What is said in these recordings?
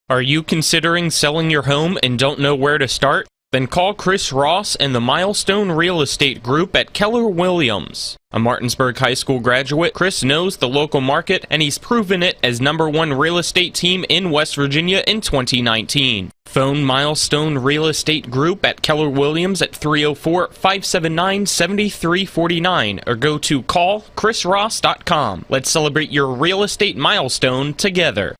Are you considering selling your home and don't know where to start? Then call Chris Ross and the Milestone Real Estate Group at Keller Williams. A Martinsburg High School graduate, Chris knows the local market and he's proven it as #1 real estate team in West Virginia in 2019. Phone Milestone Real Estate Group at Keller Williams at 304-579-7349 or go to callchrisross.com. Let's celebrate your real estate milestone together.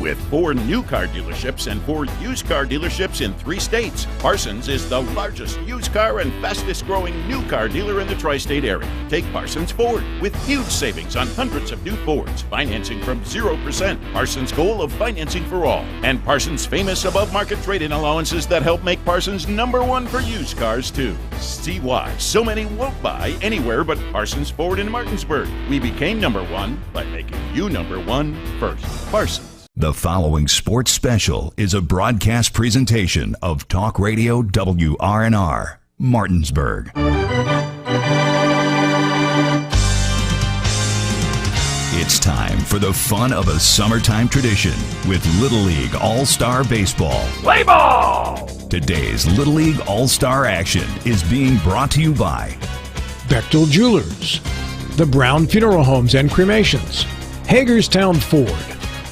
With 4 new car dealerships and 4 used car dealerships in 3 states, Parsons is the largest used car and fastest growing new car dealer in the tri-state area. Take Parsons Ford with huge savings on hundreds of new Fords, financing from 0%, Parsons' goal of financing for all, and Parsons' famous above-market trade-in allowances that help make Parsons #1 for used cars too. See why so many won't buy anywhere but Parsons Ford in Martinsburg. We became #1 by making you #1 first. Parsons. The following sports special is a broadcast presentation of Talk Radio WRNR, Martinsburg. It's time for the fun of a summertime tradition with Little League All-Star Baseball. Play ball! Today's Little League All-Star action is being brought to you by Bechtel Jewelers, the Brown Funeral Homes and Cremations, Hagerstown Ford,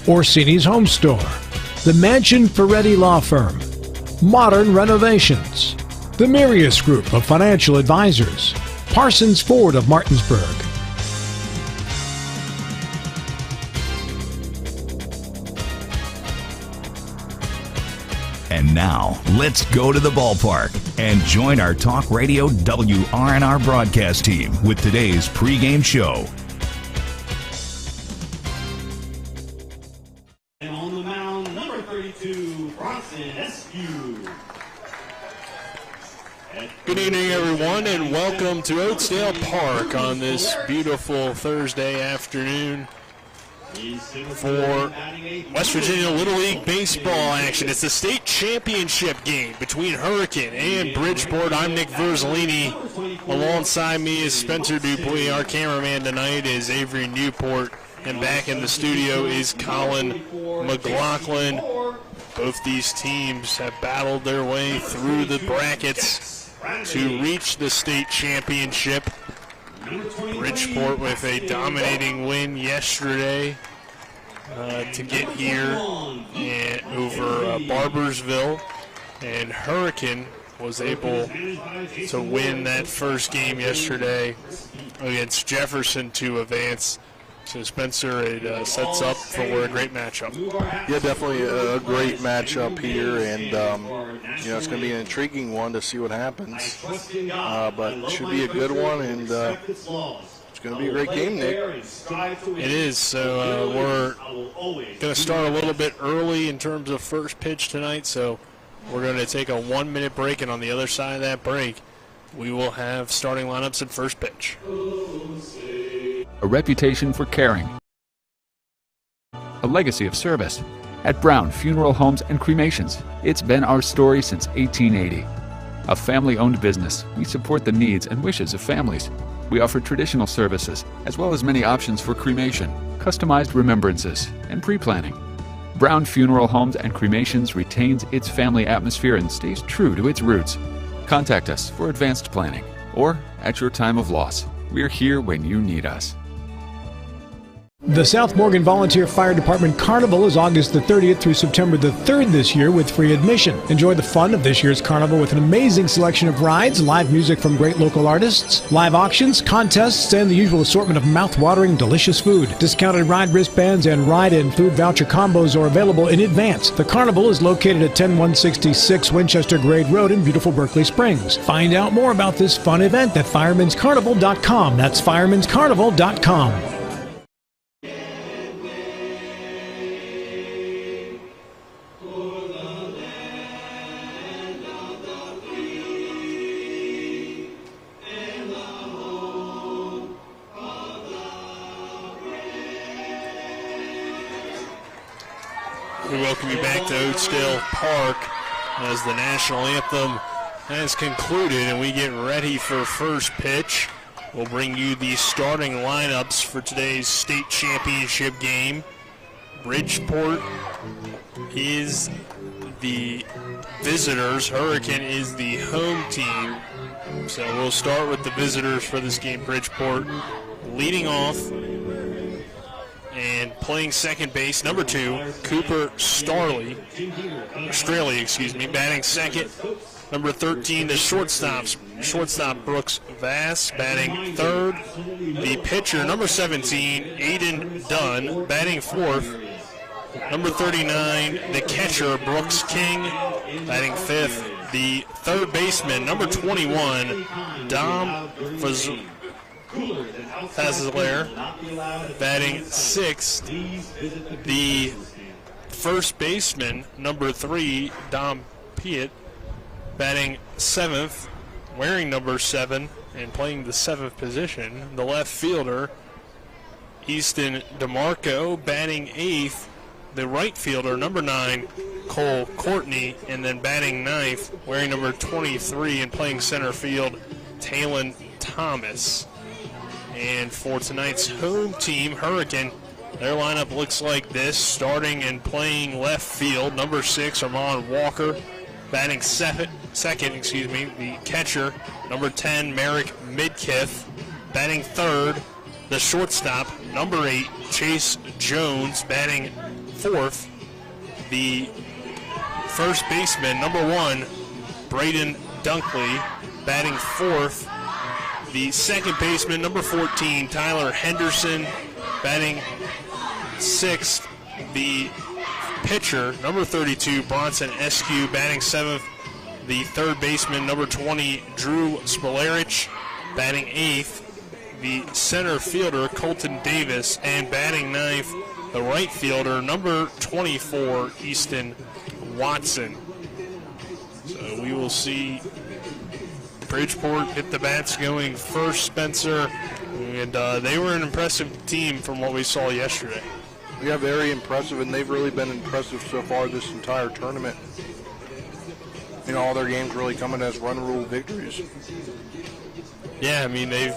Orsini's Home Store, the Mansion Ferretti Law Firm, Modern Renovations, the Mirius Group of Financial Advisors, Parsons Ford of Martinsburg. And now, let's go to the ballpark and join our Talk Radio WRNR broadcast team with today's pregame show. Good evening, everyone, and welcome to Oakesdale Park on this beautiful Thursday afternoon for West Virginia Little League Baseball action. It's the state championship game between Hurricane and Bridgeport. I'm Nick Verzolini. Alongside me is Spencer Dupuis. Our cameraman tonight is Avery Newport, and back in the studio is Colin McLaughlin. Both these teams have battled their way through the brackets to reach the state championship. Bridgeport with a dominating win yesterday to get here over Barbersville, and Hurricane was able to win that first game yesterday against Jefferson to advance. So Spencer, it sets up for a great matchup. Yeah, definitely a great matchup here, and it's going to be an intriguing one to see what happens. But it should be a good one, and it's going to be a great game, Nick. It is. So we're going to start a little bit early in terms of first pitch tonight. So we're going to take a 1-minute break, and on the other side of that break, we will have starting lineups at first pitch. A reputation for caring, a legacy of service. At Brown Funeral Homes and Cremations, it's been our story since 1880. A family-owned business, we support the needs and wishes of families. We offer traditional services, as well as many options for cremation, customized remembrances, and pre-planning. Brown Funeral Homes and Cremations retains its family atmosphere and stays true to its roots. Contact us for advanced planning, or at your time of loss. We're here when you need us. The South Morgan Volunteer Fire Department Carnival is August the 30th through September the 3rd this year with free admission. Enjoy the fun of this year's carnival with an amazing selection of rides, live music from great local artists, live auctions, contests, and the usual assortment of mouth-watering, delicious food. Discounted ride wristbands and ride and food voucher combos are available in advance. The carnival is located at 10166 Winchester Grade Road in beautiful Berkeley Springs. Find out more about this fun event at firemanscarnival.com. That's firemanscarnival.com. We welcome you back to Oakesdale Park as the national anthem has concluded and we get ready for first pitch. We'll bring you the starting lineups for today's state championship game. Bridgeport is the visitors. Hurricane is the home team. So we'll start with the visitors for this game. Bridgeport leading off and playing second base, number 2, Cooper Straley, batting second. Number 13, the shortstop Brooks Vass, batting third. The pitcher, number 17, Aiden Dunn, batting fourth. Number 39, the catcher, Brooks King, batting fifth. The third baseman, number 21, Dom Fazelaire, batting sixth. The first baseman, number 3, Dom Piet, batting seventh, wearing number 7 and playing the 7th position. The left fielder, Easton DeMarco, batting 8th. The right fielder, number 9, Cole Courtney, and then batting 9th, wearing number 23 and playing center field, Talon Thomas. And for tonight's home team, Hurricane, their lineup looks like this. Starting and playing left field, number 6, Armand Walker, batting second, the catcher, number 10, Merrick Midkiff, batting third. The shortstop, number 8, Chase Jones, batting fourth. The first baseman, number 1, Braden Dunkley, batting fourth. The second baseman, number 14, Tyler Henderson, batting sixth. The pitcher, number 32, Bronson Eskew, batting seventh. The third baseman, number 20, Drew Spolarich, batting eighth. The center fielder, Colton Davis, and batting ninth, the right fielder, number 24, Easton Watson. So we will see Bridgeport get the bats going first, Spencer, and they were an impressive team from what we saw yesterday. Yeah, very impressive, and they've really been impressive so far this entire tournament. You know, all their games really coming as run rule victories. Yeah, I mean, they've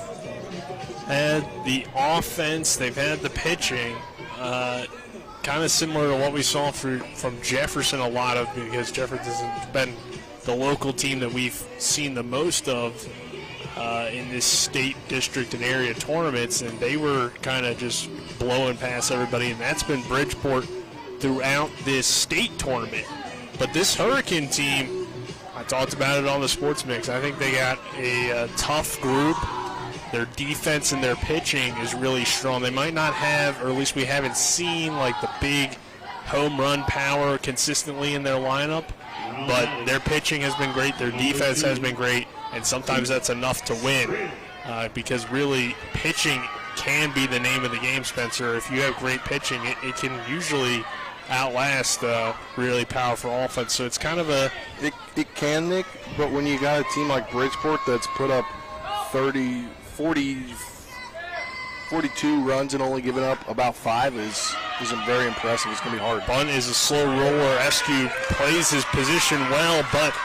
had the offense, they've had the pitching, kind of similar to what we saw from Jefferson a lot of, because Jefferson's been the local team that we've seen the most of in this state, district, and area tournaments, and they were kind of just blowing past everybody, and that's been Bridgeport throughout this state tournament. But this Hurricane team, I talked about it on the Sports Mix, I think they got a tough group. Their defense and their pitching is really strong. They might not have, or at least we haven't seen, like the big home run power consistently in their lineup, but their pitching has been great, their defense has been great, and sometimes that's enough to win, because really pitching can be the name of the game, Spencer. If you have great pitching, it can usually outlast really powerful offense. So it's kind of a... It can, Nick, but when you got a team like Bridgeport that's put up 30, 40, 42 runs and only given up about 5 is very impressive. It's going to be hard. Bunt is a slow roller. Eskew plays his position well, but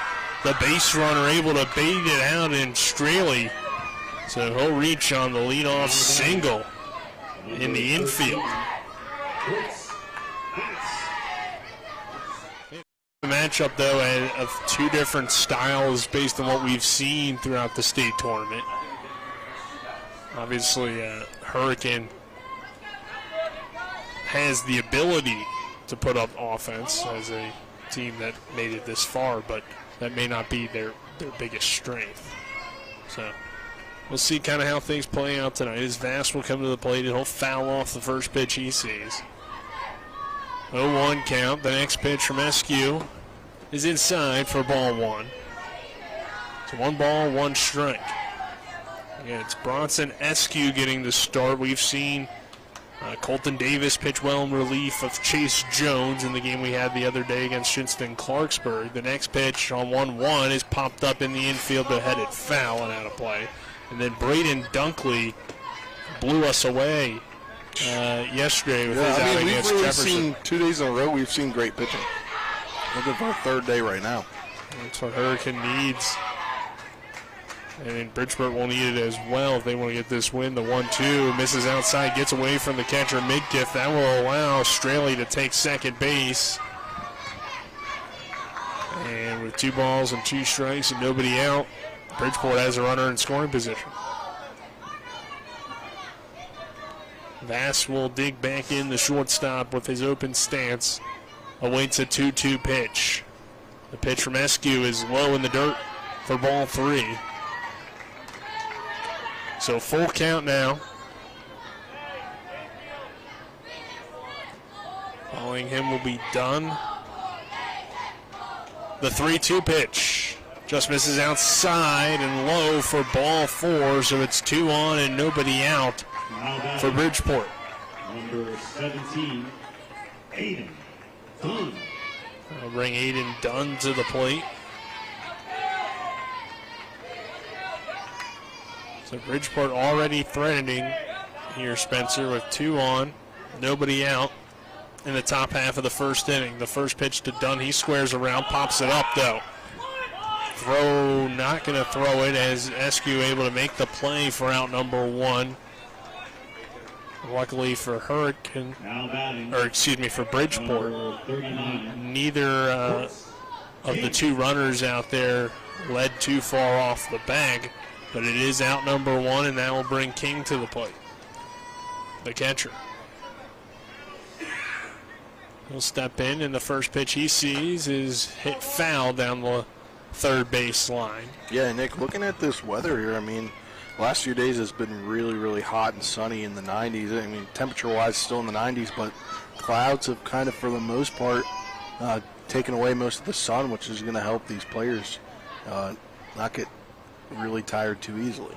the base runner able to bait it out in Straley. So he'll reach on the leadoff single in the infield. The matchup, though, of two different styles based on what we've seen throughout the state tournament. Obviously, Hurricane has the ability to put up offense as a team that made it this far, but that may not be their biggest strength. So we'll see kind of how things play out tonight. As Vass will come to the plate, and he'll foul off the first pitch he sees. 0-1 count. The next pitch from Eskew is inside for ball 1. It's 1 ball, 1 strike. Yeah, it's Bronson Eskew getting the start. We've seen Colton Davis pitch well in relief of Chase Jones in the game we had the other day against Shinston-Clarksburg. The next pitch on 1-1 is popped up in the infield, but headed foul and out of play. And then Braden Dunkley blew us away yesterday with his outing against Jefferson. Seen 2 days in a row, we've seen great pitching. Looking for a third day right now. That's what Hurricane needs. And Bridgeport will need it as well if they want to get this win. The 1-2 misses outside, gets away from the catcher Midkiff. That will allow Straley to take second base. And with 2 balls and 2 strikes and nobody out, Bridgeport has a runner in scoring position. Vass will dig back in the shortstop with his open stance. Awaits a 2-2 pitch. The pitch from Eskew is low in the dirt for ball 3. So full count now. Following him will be Dunn. The 3-2 pitch just misses outside and low for ball 4, so it's 2 on and nobody out for Bridgeport. Number 17, Aiden Dunn. I'll bring Aiden Dunn to the plate. So Bridgeport already threatening here, Spencer, with 2 on, nobody out in the top half of the first inning. The first pitch to Dunn, he squares around, pops it up though. Throw, not going to throw it as Eskew able to make the play for out number 1. Luckily for Hurricane, or excuse me, for Bridgeport, neither of the 2 runners out there led too far off the bag, but it is out number 1, and that will bring King to the plate, the catcher. He'll step in, and the first pitch he sees is hit foul down the third base line. Yeah, Nick, looking at this weather here, I mean, last few days has been really, really hot and sunny in the 90s. I mean, temperature-wise, still in the 90s, but clouds have kind of, for the most part, taken away most of the sun, which is going to help these players not get really tired too easily.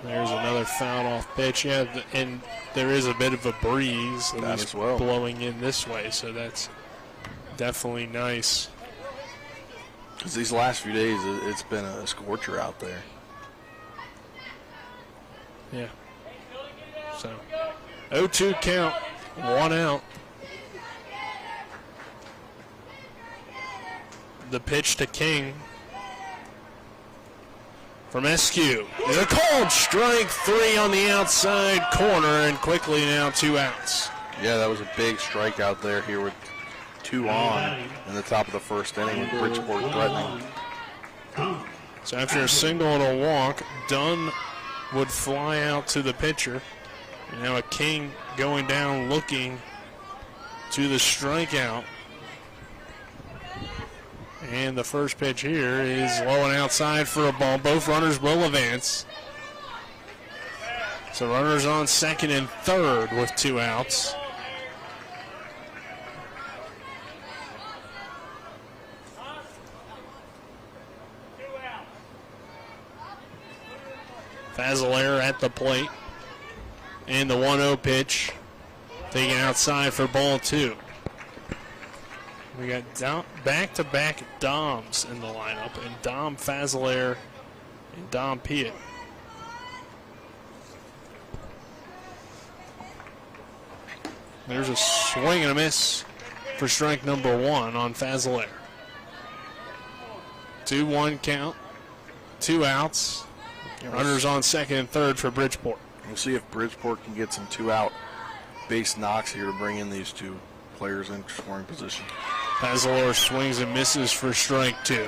There's another foul-off pitch, yeah, and there is a bit of a breeze at least blowing in this way, so that's definitely nice. Because these last few days, it's been a scorcher out there. Yeah. So 0-2 count, 1 out. The pitch to King from Eskew is a called strike, 3 on the outside corner, and quickly now 2 outs. Yeah, that was a big strikeout there here with 2 on in the top of the first inning with Bridgeport threatening. So after a single and a walk, Dunn would fly out to the pitcher. And now a King going down looking to the strikeout. And the first pitch here is low and outside for a ball. Both runners will advance. So runners on second and third with 2 outs. Fazelaire at the plate. And the 1-0 pitch taken outside for ball 2. We got back-to-back Doms in the lineup, and Dom Fazelaire and Dom Piet. There's a swing and a miss for strike number 1 on Fazelaire. 2-1 count, 2 outs. Runners on second and third for Bridgeport. We'll see if Bridgeport can get some 2-out base knocks here to bring in these 2 players in scoring position. Fazelaire swings and misses for strike 2.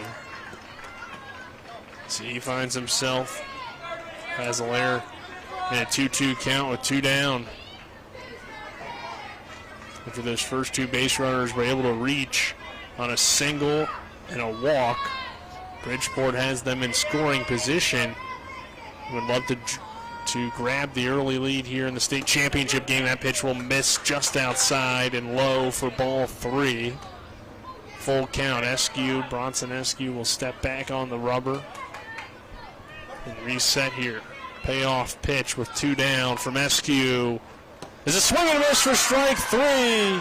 So he finds himself, Fazelaire, in a 2-2 count with 2 down. After those first 2 base runners were able to reach on a single and a walk, Bridgeport has them in scoring position. Would love to grab the early lead here in the state championship game. That pitch will miss just outside and low for ball 3. Full count. Eskew, Bronson Eskew will step back on the rubber and reset here. Payoff pitch with 2 down from Eskew. There's a swing and a miss for strike 3.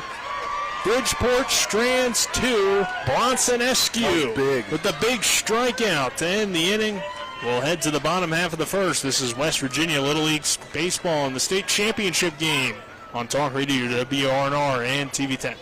Bridgeport strands 2. Bronson Eskew with the big strikeout to end the inning. We'll head to the bottom half of the first. This is West Virginia Little League Baseball in the state championship game on Talk Radio WRNR and TV 10.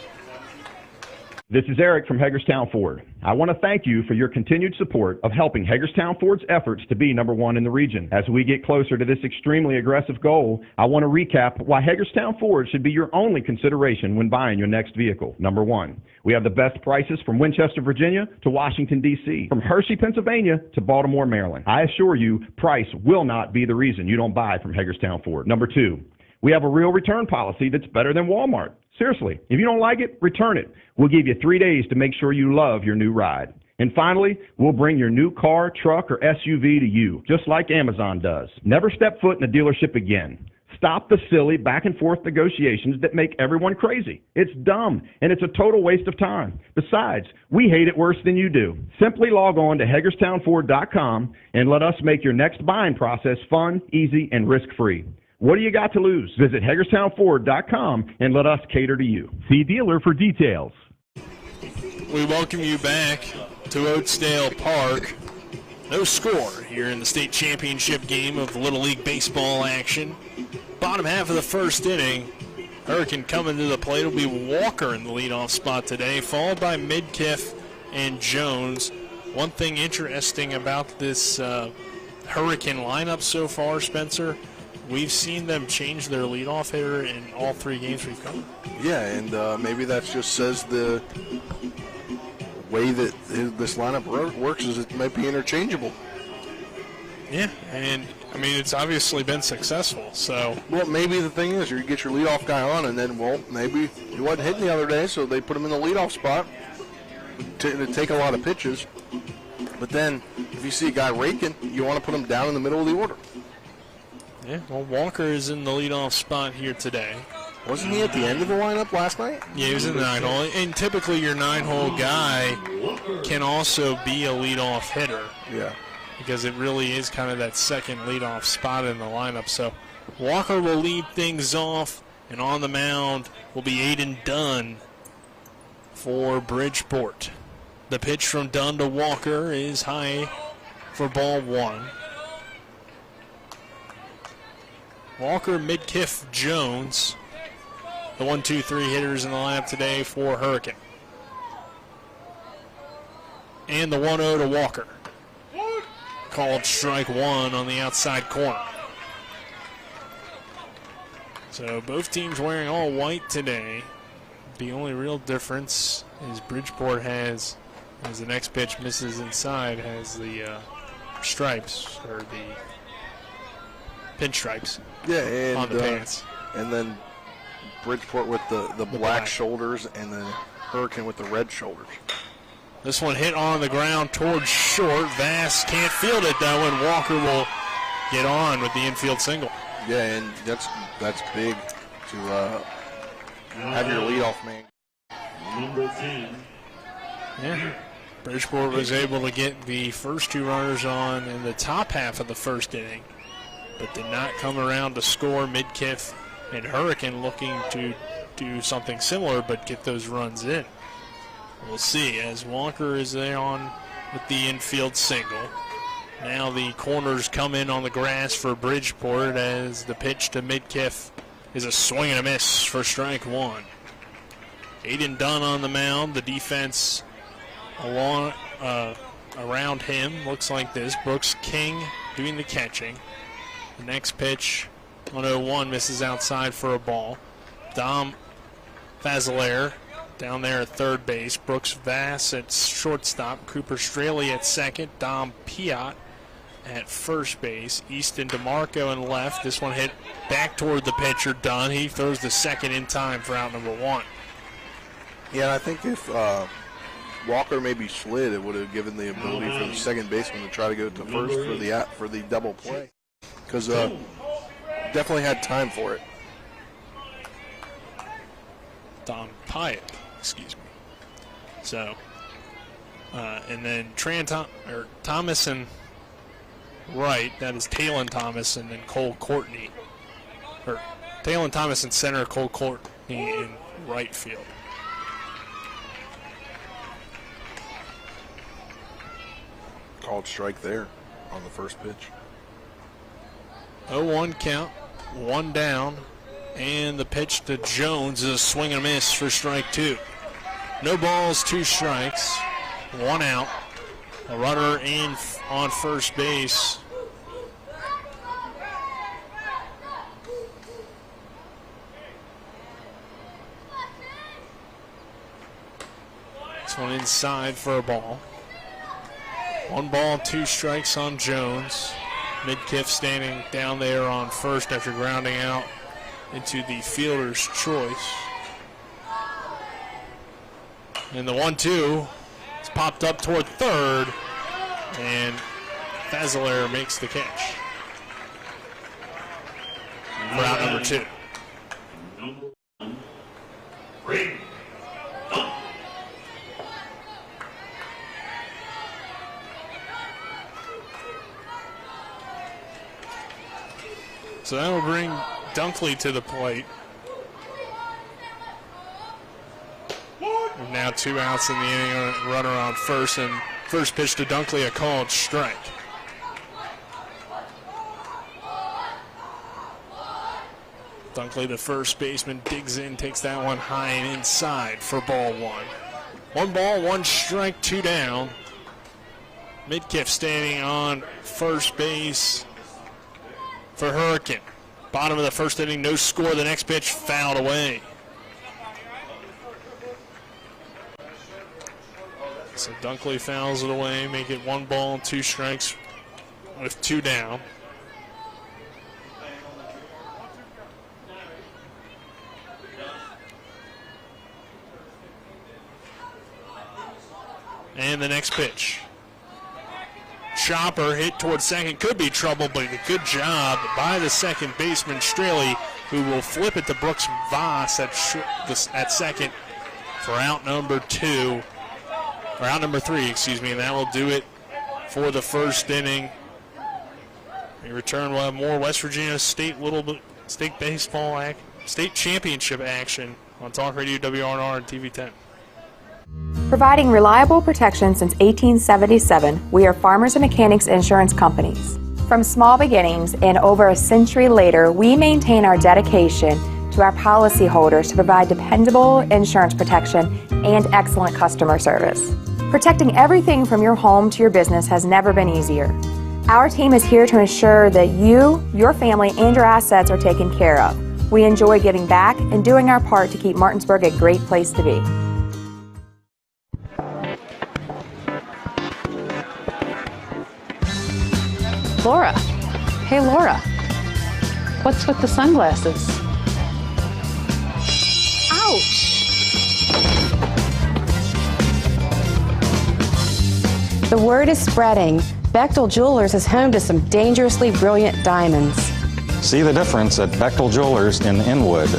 This is Eric from Hagerstown Ford. I want to thank you for your continued support of helping Hagerstown Ford's efforts to be #1 in the region. As we get closer to this extremely aggressive goal, I want to recap why Hagerstown Ford should be your only consideration when buying your next vehicle. Number 1, we have the best prices from Winchester, Virginia to Washington, D.C., from Hershey, Pennsylvania to Baltimore, Maryland. I assure you, price will not be the reason you don't buy from Hagerstown Ford. Number 2, we have a real return policy that's better than Walmart. Seriously, if you don't like it, return it. We'll give you 3 days to make sure you love your new ride. And finally, we'll bring your new car, truck, or SUV to you, just like Amazon does. Never step foot in a dealership again. Stop the silly back and forth negotiations that make everyone crazy. It's dumb, and it's a total waste of time. Besides, we hate it worse than you do. Simply log on to HagerstownFord.com and let us make your next buying process fun, easy, and risk-free. What do you got to lose? Visit HagerstownFord.com and let us cater to you. See dealer for details. We welcome you back to Oakdale Park. No score here in the state championship game of Little League Baseball action. Bottom half of the first inning. Hurricane coming to the plate. It'll be Walker in the leadoff spot today, followed by Midkiff and Jones. One thing interesting about this Hurricane lineup so far, Spencer, we've seen them change their leadoff hitter in all 3 games we've covered. Yeah, and maybe that just says the way that this lineup works is it might be interchangeable. Yeah, and I mean it's obviously been successful. So well, maybe the thing is you get your leadoff guy on, and then maybe he wasn't hitting the other day, so they put him in the leadoff spot to take a lot of pitches. But then if you see a guy raking, you want to put him down in the middle of the order. Yeah, well, Walker is in the leadoff spot here today. Wasn't he at the end of the lineup last night? Yeah, he was in the 9-hole. And typically your 9-hole guy can also be a leadoff hitter. Yeah. Because it really is kind of that second leadoff spot in the lineup. So Walker will lead things off, and on the mound will be Aiden Dunn for Bridgeport. The pitch from Dunn to Walker is high for ball 1. Walker, Midkiff, Jones, the 1-2-3 hitters in the lineup today for Hurricane. And the 1-0 to Walker. Called strike 1 on the outside corner. So both teams wearing all white today. The only real difference is Bridgeport has, as the next pitch misses inside, has the stripes, or the pinstripes. Yeah, and on the pants. And then Bridgeport with the black shoulders, and then Hurricane with the red shoulders. This one hit on the ground towards short. Vass can't field it though, and Walker will get on with the infield single. Yeah, and that's big to have your leadoff man. Number 10. Yeah. Bridgeport was able to get the first 2 runners on in the top half of the first inning, but did not come around to score. Midkiff and Hurricane looking to do something similar but get those runs in. We'll see as Walker is there on with the infield single. Now the corners come in on the grass for Bridgeport as the pitch to Midkiff is a swing and a miss for strike 1. Aiden Dunn on the mound. The defense around him looks like this. Brooks King doing the catching. The next pitch, 1-0-1, misses outside for a ball. Dom Fazilaire down there at third base. Brooks Vass at shortstop. Cooper Straley at second. Dom Piat at first base. Easton DeMarco in left. This one hit back toward the pitcher, Dunn. He throws the second in time for out number 1. Yeah, I think if Walker maybe slid, it would have given the ability for the second baseman to try to go to first for the double play. Because definitely had time for it. Dom Piat, excuse me. So, and then Thomas and right, that is Talon Thomas, and then Cole Courtney. Or Talon Thomas in center, Cole Courtney in right field. Called strike there on the first pitch. 0-1 count, 1 down, and the pitch to Jones is a swing and a miss for strike 2. No balls, 2 strikes, 1 out. A runner in on first base. This one inside for a ball. 1 ball, 2 strikes on Jones. Midkiff standing down there on first after grounding out into the fielder's choice. And the 1-2 is popped up toward third, and Fazelaire makes the catch for out number 2. Number 1, Ring. So that will bring Dunkley to the plate. Now 2 outs in the inning, a runner on first, and first pitch to Dunkley, a called strike. Dunkley, the first baseman, digs in, takes that one high and inside for ball 1. 1 ball, 1 strike, 2 down. Midkiff standing on first base for Hurricane. Bottom of the first inning, no score. The next pitch fouled away. So Dunkley fouls it away, make it 1 ball, 2 strikes with 2 down. And the next pitch. Chopper hit towards second, could be trouble, but a good job by the second baseman, Straley, who will flip it to Brooks Voss at second for out number 2. Or out number 3, excuse me, and that will do it for the first inning. We return, we'll have more West Virginia state baseball state championship action on Talk Radio WRNR and TV 10. Providing reliable protection since 1877, we are Farmers and Mechanics Insurance Companies. From small beginnings and over a century later, we maintain our dedication to our policyholders to provide dependable insurance protection and excellent customer service. Protecting everything from your home to your business has never been easier. Our team is here to ensure that you, your family, and your assets are taken care of. We enjoy giving back and doing our part to keep Martinsburg a great place to be. Laura. Hey, Laura. What's with the sunglasses? Ouch! The word is spreading. Bechtel Jewelers is home to some dangerously brilliant diamonds. See the difference at Bechtel Jewelers in Inwood.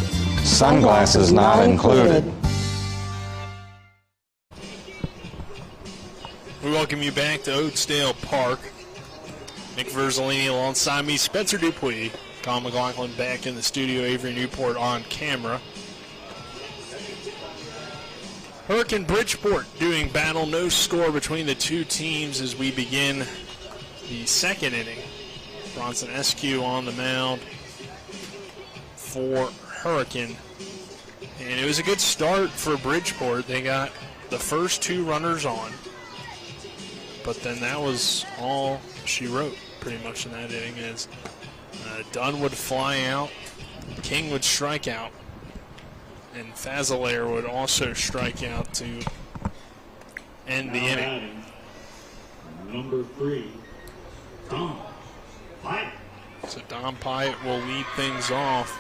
Sunglasses not included. We welcome you back to Oatsdale Park. Nick Verzolini alongside me, Spencer Dupuis, Tom McLaughlin back in the studio, Avery Newport on camera. Hurricane Bridgeport doing battle, no score between the two teams as we begin the second inning. Bronson Eskew on the mound for Hurricane. And it was a good start for Bridgeport. They got the first 2 runners on, but then that was all she wrote pretty much in that inning, as Dunn would fly out, King would strike out, and Fazelaire would also strike out to end the inning. Number 3, Dom Pyatt. So Dom Pyatt will lead things off.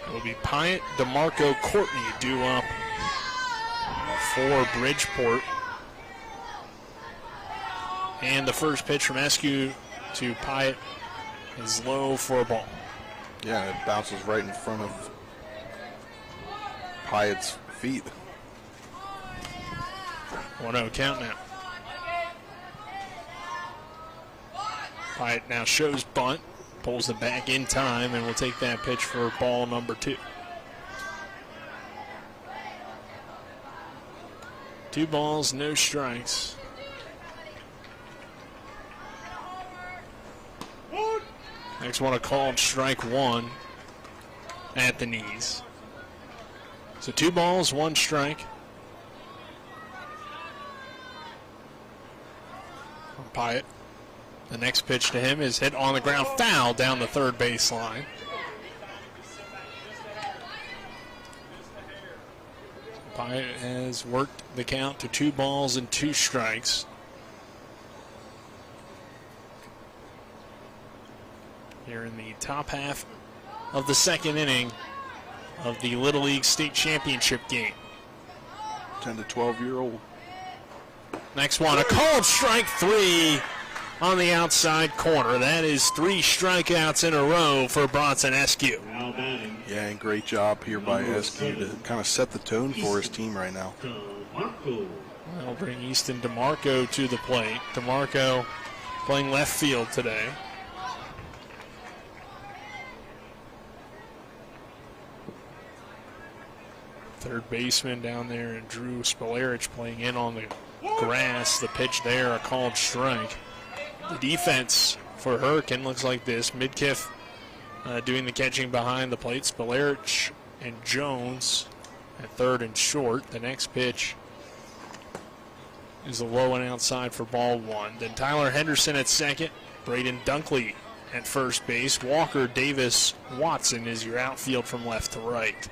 It will be Pyatt, DeMarco, Courtney due up for Bridgeport. And the first pitch from Eskew to Pyatt is low for a ball. Yeah, it bounces right in front of Pyatt's feet. 1-0 count now. Pyatt now shows bunt, pulls it back in time, and will take that pitch for ball number 2. 2 balls, no strikes. Next one, a called strike 1 at the knees. So 2 balls, 1 strike. Pyatt. The next pitch to him is hit on the ground, foul down the third baseline. Pyatt has worked the count to 2 balls and 2 strikes. Here in the top half of the second inning of the Little League State Championship game. 10 to 12-year-old. Next one, a called strike 3 on the outside corner. That is 3 strikeouts in a row for Bronson Eskew. Yeah, and great job here by Eskew to kind of set the tone for his team right now. That'll bring Easton DeMarco to the plate. DeMarco playing left field today. Third baseman down there, and Drew Spolarich playing in on the grass. The pitch there, a called strike. The defense for Hurricane looks like this. Midkiff doing the catching behind the plate. Spolarich and Jones at third and short. The next pitch is a low and outside for ball 1. Then Tyler Henderson at second. Braden Dunkley at first base. Walker, Davis, Watson is your outfield from left to right.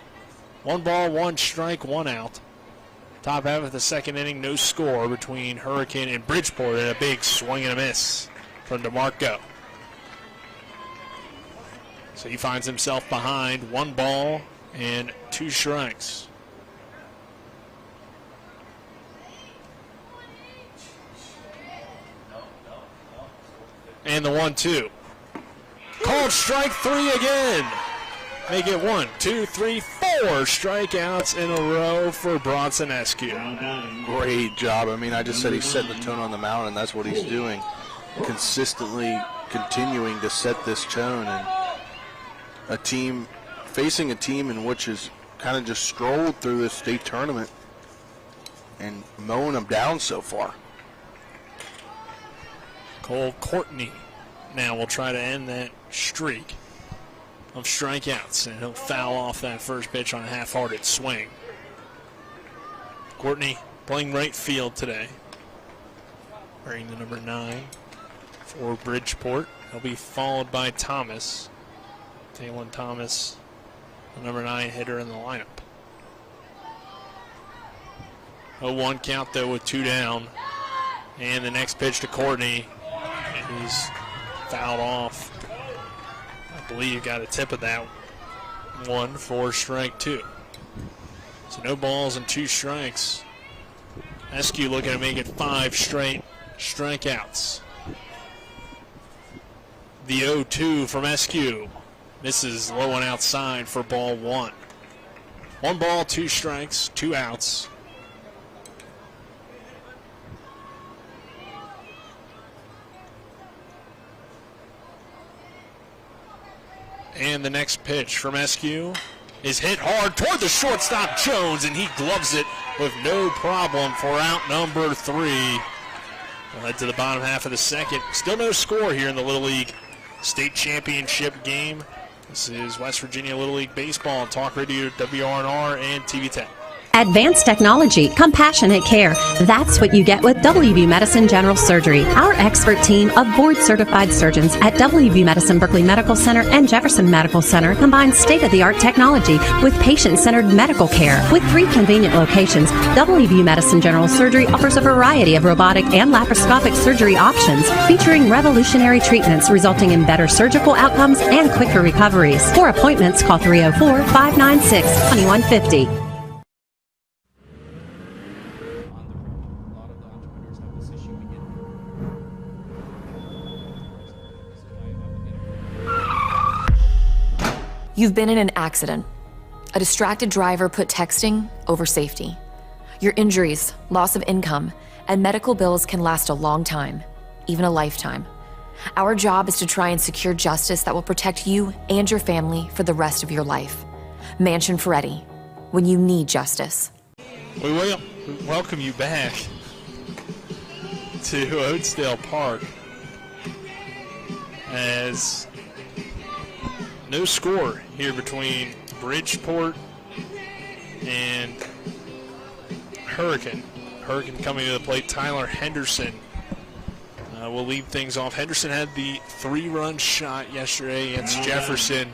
1 ball, 1 strike, 1 out. Top half of the second inning, no score between Hurricane and Bridgeport, and a big swing and a miss from DeMarco. So he finds himself behind 1 ball and 2 strikes. And the 1-2. Called strike 3 again. Make it 1, 2, 3, 4 strikeouts in a row for Bronson Eskew. Great job. I mean, I just said he's setting the tone on the mound, and that's what he's doing. Consistently continuing to set this tone, and facing a team in which has kind of just strolled through this state tournament and mowing them down so far. Cole Courtney now will try to end that streak of strikeouts, and he'll foul off that first pitch on a half-hearted swing. Courtney playing right field today, wearing the number 9 for Bridgeport. He'll be followed by Thomas. Talon Thomas, the number 9 hitter in the lineup. 0-1 count though with 2 down, and the next pitch to Courtney is fouled off. I believe got a tip of that one for strike 2. So no balls and 2 strikes. Eskew looking to make it 5 straight strikeouts. The 0-2 from Eskew. Misses low and outside for ball 1. 1 ball, 2 strikes, 2 outs. And the next pitch from Eskew is hit hard toward the shortstop Jones, and he gloves it with no problem for out number 3. We'll head to the bottom half of the second. Still no score here in the Little League State Championship game. This is West Virginia Little League Baseball on Talk Radio WRNR and TV 10. Advanced technology, compassionate care. That's what you get with WB Medicine General Surgery. Our expert team of board-certified surgeons at WB Medicine Berkeley Medical Center and Jefferson Medical Center combines state-of-the-art technology with patient-centered medical care. With 3 convenient locations, WB Medicine General Surgery offers a variety of robotic and laparoscopic surgery options featuring revolutionary treatments resulting in better surgical outcomes and quicker recoveries. For appointments, call 304-596-2150. You've been in an accident. A distracted driver put texting over safety. Your injuries, loss of income, and medical bills can last a long time, even a lifetime. Our job is to try and secure justice that will protect you and your family for the rest of your life. Mansion Ferretti, when you need justice. We welcome you back to Oatsdale Park as no score here between Bridgeport and Hurricane. Hurricane coming to the plate. Tyler Henderson will lead things off. Henderson had the 3-run shot yesterday against Jefferson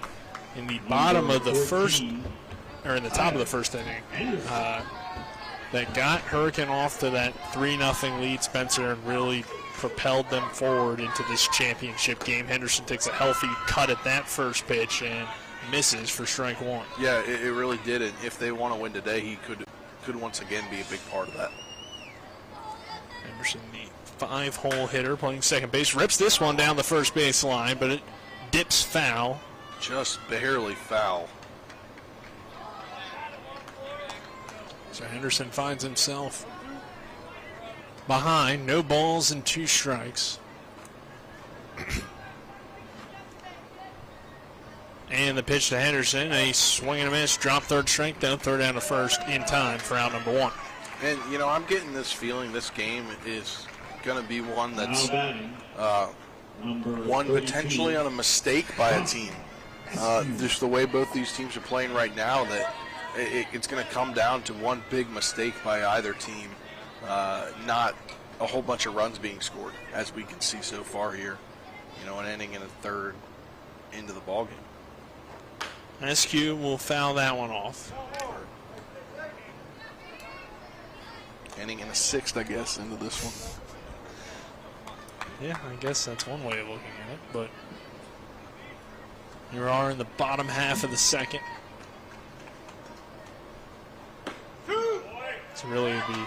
in the bottom of the first, or in the top of the first inning. That got Hurricane off to that 3-0 lead, Spencer, and really propelled them forward into this championship game. Henderson takes a healthy cut at that first pitch and misses for strike one. Yeah, it really did. And if they want to win today, he could once again be a big part of that. Henderson, the 5-hole hitter, playing second base, rips this one down the first base line, but it dips foul. Just barely foul. So Henderson finds himself behind, no balls and 2 strikes. And the pitch to Henderson, a swing and a miss, drop third strike, down, throw down to first in time for out number 1. And, you know, I'm getting this feeling this game is going to be one that's won potentially on a mistake by a team. Just the way both these teams are playing right now, that it's going to come down to one big mistake by either team, not a whole bunch of runs being scored, as we can see so far here. You know, an inning and a third into the ballgame. SQ will foul that one off. Inning and a sixth, I guess, into this one. Yeah, I guess that's one way of looking at it, but here we are in the bottom half of the second. It's really be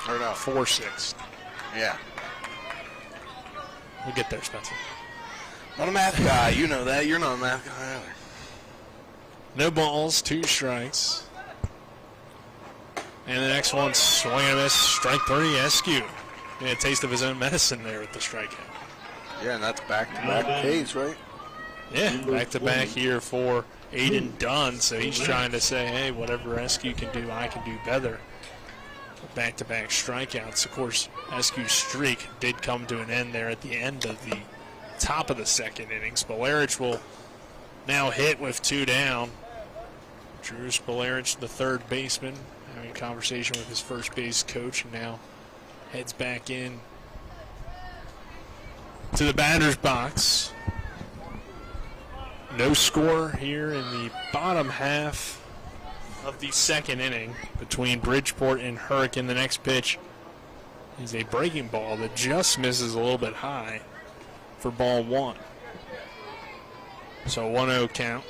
4-6. Yeah. We'll get there, Spencer. Not a math guy, you know that. You're not a math guy either. No balls, 2 strikes. And the next one, swing and a miss, strike 3, SQ. Getting a taste of his own medicine there with the strikeout. Yeah, and that's back-to-back Ks, right? Yeah, back-to-back here for Aiden Dunn. So he's trying to say, hey, whatever SQ can do, I can do better. Back-to-back strikeouts. Of course, SQ's streak did come to an end there at the end of the top of the second inning. Spolarich will now hit with 2 down. Drew Spolarich, the third baseman, having a conversation with his first base coach, and now heads back in to the batter's box. No score here in the bottom half of the second inning between Bridgeport and Hurricane. The next pitch is a breaking ball that just misses a little bit high for ball 1. So 1-0 count.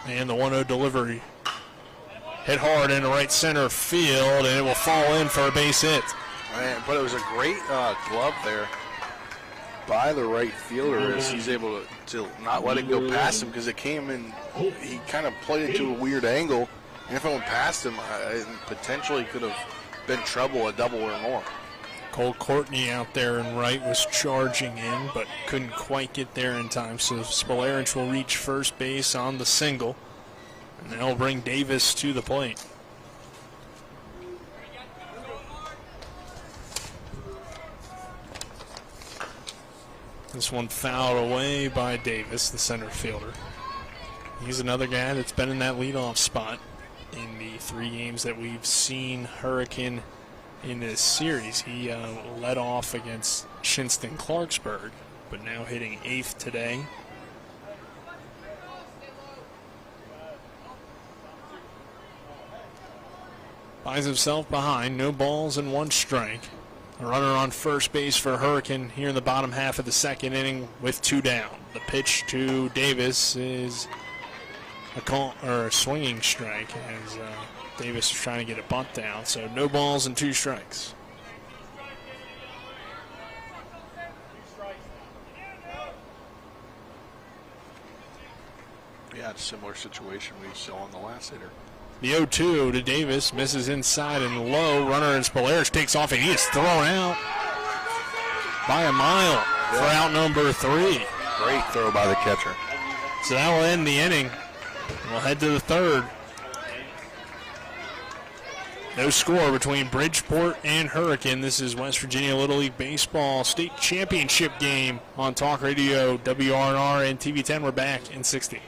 And the 1-0 delivery hit hard into right center field, and it will fall in for a base hit. Man, but it was a great glove there by the right fielder, as he's able to not let it go past him, because it came in, he kind of played it to a weird angle, and if it went past him, it potentially could have been trouble, a double or more. Cole Courtney out there in right was charging in, but couldn't quite get there in time. So Spolarich will reach first base on the single, and they'll bring Davis to the plate. This one fouled away by Davis, the center fielder. He's another guy that's been in that leadoff spot in the 3 games that we've seen Hurricane in this series. He led off against Shinston-Clarksburg, but now hitting 8th today. Finds himself behind, no balls and 1 strike. A runner on first base for Hurricane here in the bottom half of the second inning with 2 down. The pitch to Davis is a swinging strike, as Davis is trying to get a bunt down. So no balls and 2 strikes. Yeah, it's a similar situation we saw in the last hitter. The 0-2 to Davis, misses inside and low. Runner in Spolarich takes off, and he is thrown out by a mile for out number 3. Great throw by the catcher. So that will end the inning. We'll head to the third. No score between Bridgeport and Hurricane. This is West Virginia Little League Baseball State Championship game on Talk Radio, WRNR, and TV10. We're back in 60.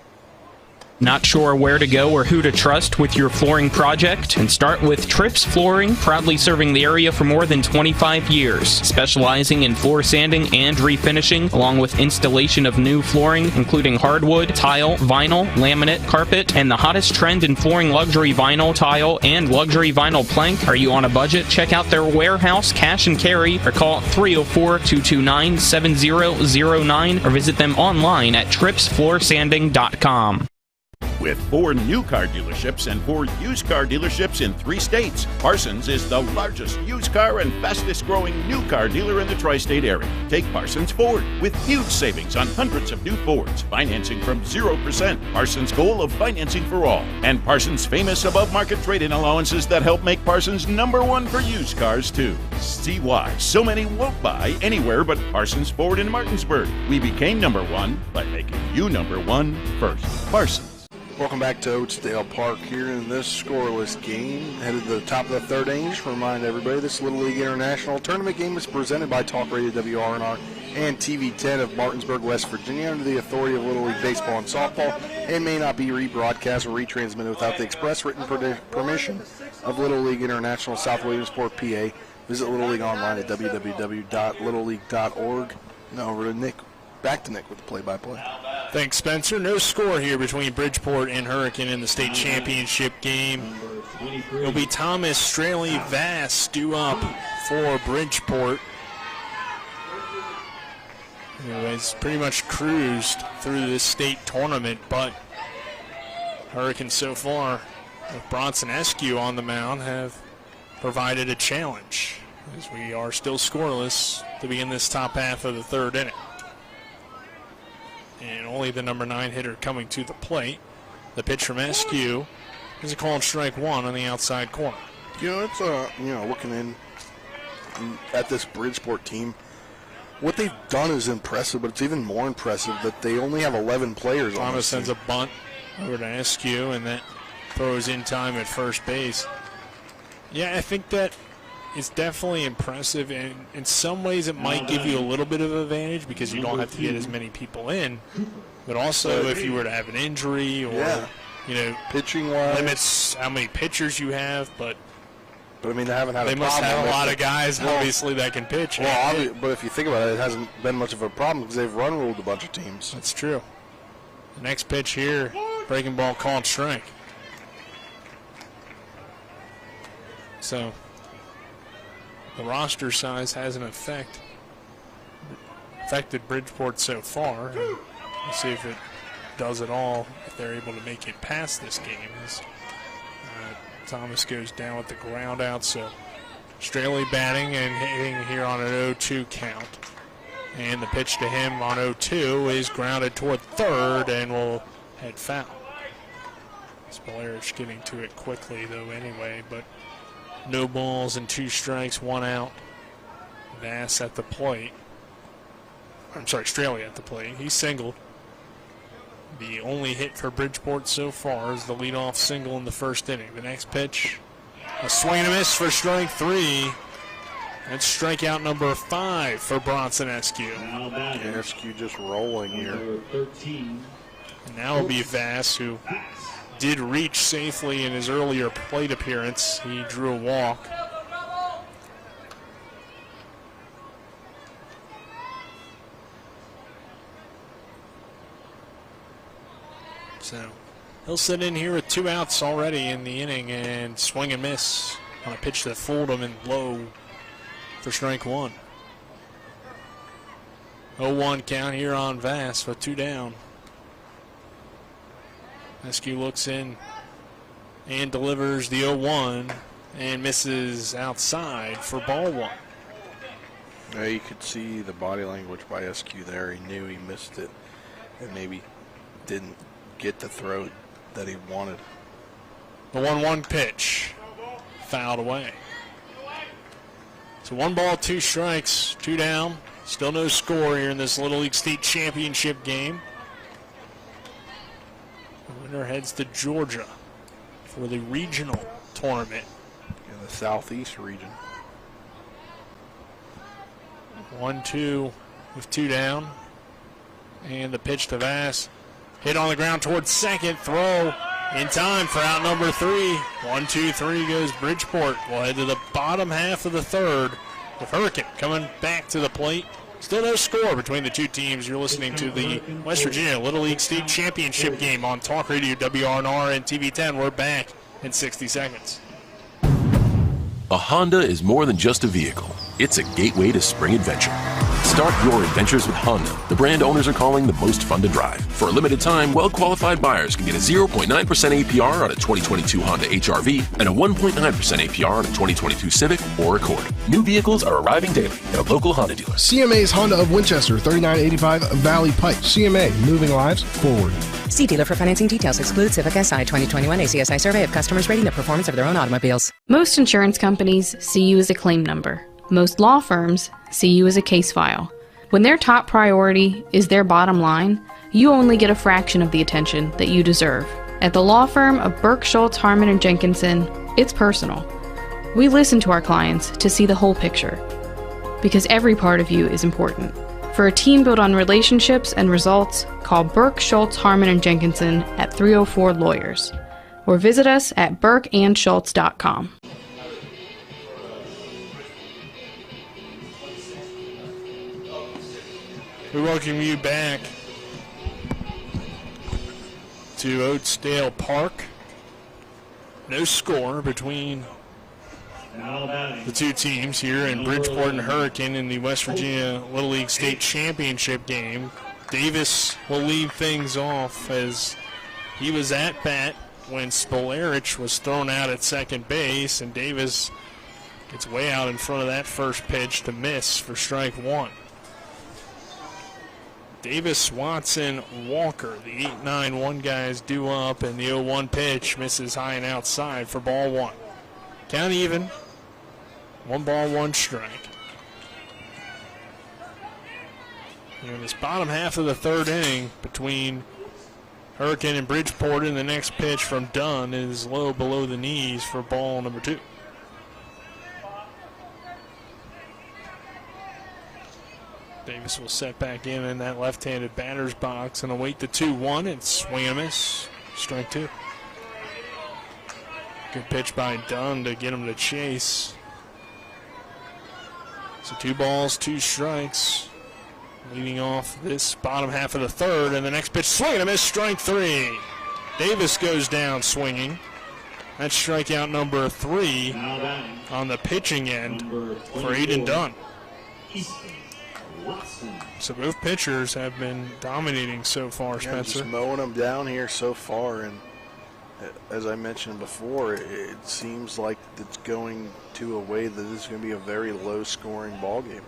Not sure where to go or who to trust with your flooring project? And start with Trips Flooring, proudly serving the area for more than 25 years, specializing in floor sanding and refinishing, along with installation of new flooring, including hardwood, tile, vinyl, laminate, carpet, and the hottest trend in flooring, luxury vinyl, tile, and luxury vinyl plank. Are you on a budget? Check out their warehouse, cash and carry, or call 304-229-7009, or visit them online at tripsfloorsanding.com. With 4 new car dealerships and 4 used car dealerships in 3 states, Parsons is the largest used car and fastest growing new car dealer in the tri-state area. Take Parsons Ford with huge savings on hundreds of new Fords, financing from 0%, Parsons' goal of financing for all, and Parsons' famous above-market trade-in allowances that help make Parsons #1 for used cars too. See why so many won't buy anywhere but Parsons Ford in Martinsburg. We became #1 by making you #1 first. Parsons. Welcome back to Oatsdale Park here in this scoreless game. Headed to the top of the third inning. Just to remind everybody, this Little League International Tournament game is presented by Talk Radio WRNR and TV10 of Martinsburg, West Virginia, under the authority of Little League Baseball and Softball, and may not be rebroadcast or retransmitted without the express written permission of Little League International, South Williamsport, PA. Visit Little League online at www.littleleague.org. Now over to Nick. Back to Nick with the play-by-play. Thanks, Spencer. No score here between Bridgeport and Hurricane in the state championship game. It'll be Thomas Straley Vass due up for Bridgeport, who has pretty much cruised through this state tournament, but Hurricane so far, with Bronson Eskew on the mound, have provided a challenge, as we are still scoreless to begin this top half of the third inning. And only the number 9 hitter coming to the plate. The pitch from Eskew is a called strike 1 on the outside corner. You know, it's looking in at this Bridgeport team, what they've done is impressive, but it's even more impressive that they only have 11 players on Thomas this team. sends a bunt over to Eskew, and that throws in time at first base. Yeah, I think that it's definitely impressive, and in some ways it might give you a little bit of advantage because you don't have to get as many people in. But also, if you were to have an injury or, pitching-wise, limits how many pitchers you have. But I mean, they haven't had a problem. They must have a lot of guys, obviously, that can pitch. Well, but if you think about it, it hasn't been much of a problem because they've run-ruled a bunch of teams. That's true. The next pitch here, breaking ball called strike. So the roster size has an affected Bridgeport so far. And we'll see if it does at all, if they're able to make it past this game. As Thomas goes down with the ground out, so Straley batting and hitting here on an 0-2 count. And the pitch to him on 0-2 is grounded toward third and will head foul. Spolarich getting to it quickly though anyway, but no balls and 2 strikes, 1 out. Vass at the plate. I'm sorry, Straley at the plate. He singled. The only hit for Bridgeport so far is the leadoff single in the first inning. The next pitch, a swing and a miss for strike 3. That's strikeout number 5 for Bronson Eskew. Eskew just rolling here. And now it'll be Vass, who did reach safely in his earlier plate appearance. He drew a walk. So he'll sit in here with 2 outs already in the inning and swing and miss on a pitch that fooled him and low for strike 1. 0-1 count here on Vass with 2 down. Eskew looks in and delivers the 0-1 and misses outside for ball 1. Yeah, you could see the body language by Eskew there. He knew he missed it and maybe didn't get the throw that he wanted. The 1-1 pitch fouled away. So 1 ball, 2 strikes, 2 down. Still no score here in this Little League State Championship game. The winner heads to Georgia for the regional tournament. Yeah, in the southeast region. 1-2 with 2 down. And the pitch to Vass. Hit on the ground towards second. Throw in time for out number 3. 1-2-3 goes Bridgeport. We'll head to the bottom half of the third with Hurricane coming back to the plate. Still no score between the two teams. You're listening to the West Virginia Little League State Championship game on Talk Radio WRNR and TV10. We're back in 60 seconds. A Honda is more than just a vehicle. It's a gateway to spring adventure. Start your adventures with Honda, the brand owners are calling the most fun to drive. For a limited time, well-qualified buyers can get a 0.9% APR on a 2022 Honda HR-V and a 1.9% APR on a 2022 Civic or Accord. New vehicles are arriving daily at a local Honda dealer. CMA's Honda of Winchester, 3985 Valley Pike. CMA, moving lives forward. See dealer for financing details. Exclude Civic SI 2021 ACSI survey of customers rating the performance of their own automobiles. Most insurance companies see you as a claim number. Most law firms see you as a case file. When their top priority is their bottom line, you only get a fraction of the attention that you deserve. At the law firm of Burke, Schultz, Harmon & Jenkinson, it's personal. We listen to our clients to see the whole picture, because every part of you is important. For a team built on relationships and results, call Burke, Schultz, Harmon & Jenkinson at 304 Lawyers, or visit us at burkeandschultz.com. We welcome you back to Oatsdale Park. No score between the two teams here in Bridgeport and Hurricane in the West Virginia Little League State Championship game. Davis will lead things off as he was at bat when Spolarich was thrown out at second base, and Davis gets way out in front of that first pitch to miss for strike 1. Davis, Watson, Walker, the 8-9-1 guys due up, and the 0-1 pitch misses high and outside for ball 1. Count even. 1 ball, 1 strike. In this bottom half of the third inning between Hurricane and Bridgeport, and the next pitch from Dunn is low below the knees for ball number 2. Davis will set back in that left-handed batter's box and await the 2-1 and swing and a miss. Strike 2. Good pitch by Dunn to get him to chase. So 2 balls, 2 strikes. Leading off this bottom half of the third, and the next pitch, swing and a miss, strike 3. Davis goes down swinging. That's strikeout number 3 on the pitching end for Aiden Dunn. So both pitchers have been dominating so far, Spencer. Just mowing them down here so far, and as I mentioned before, it seems like it's going to a way that this is going to be a very low-scoring ball game.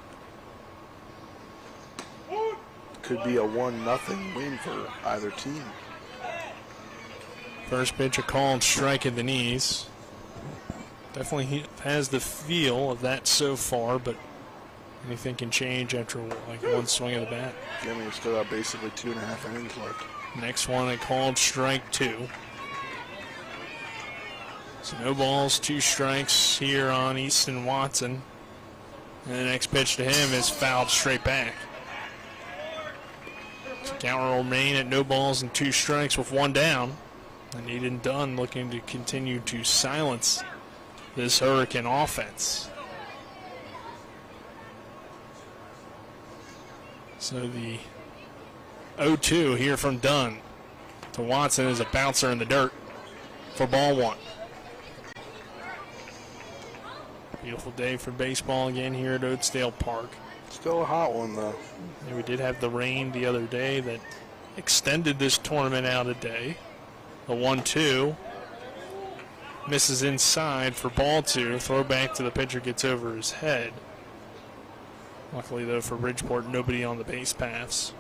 Could be a 1-0 win for either team. First pitch, a called strike at the knees. Definitely has the feel of that so far, but anything can change after like 1 swing of the bat. Yeah, I mean, we still got basically 2.5 innings left. Next one, a called strike 2. So no balls, 2 strikes here on Easton Watson. And the next pitch to him is fouled straight back. So count will remain at no balls and 2 strikes with 1 down. And Aiden Dunn looking to continue to silence this Hurricane offense. So the 0-2 here from Dunn to Watson is a bouncer in the dirt for ball 1. Beautiful day for baseball again here at Oatsdale Park. Still a hot one, though. And we did have the rain the other day that extended this tournament out a day. The 1-2 misses inside for ball 2. Throw back to the pitcher, gets over his head. Luckily, though, for Bridgeport, nobody on the base paths.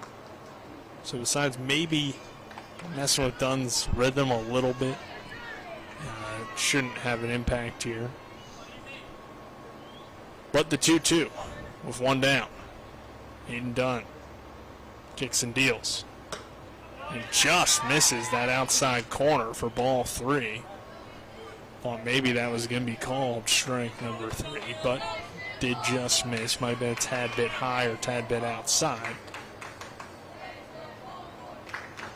So besides maybe messing with Dunn's rhythm a little bit, shouldn't have an impact here. But the 2-2 with 1 down. Aiden Dunn kicks and deals. And just misses that outside corner for ball 3. Thought maybe that was going to be called strike number 3, but did just miss. Might have been a tad bit high or tad bit outside.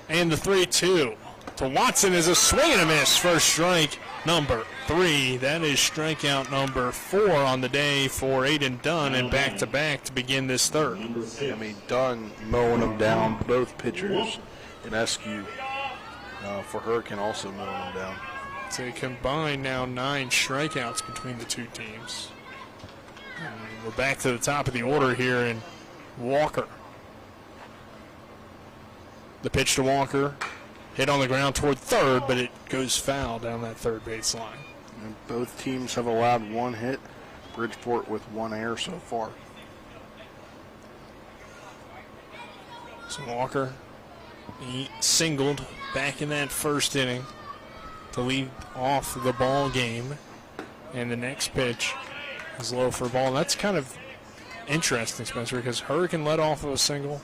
And the 3-2 to Watson is a swing and a miss for strike number 3. That is strikeout number 4 on the day for Aiden Dunn, and back-to-back to begin this third. I mean, Dunn mowing them down, both pitchers, and Eskew for Hurricane also mowing them down. So combined now 9 strikeouts between the two teams. And we're back to the top of the order here in Walker. The pitch to Walker, hit on the ground toward third, but it goes foul down that third baseline. And both teams have allowed 1 hit. Bridgeport with 1 error so far. So Walker, he singled back in that first inning to lead off the ball game. And the next pitch is low for a ball. And that's kind of interesting, Spencer, because Hurricane led off of a single.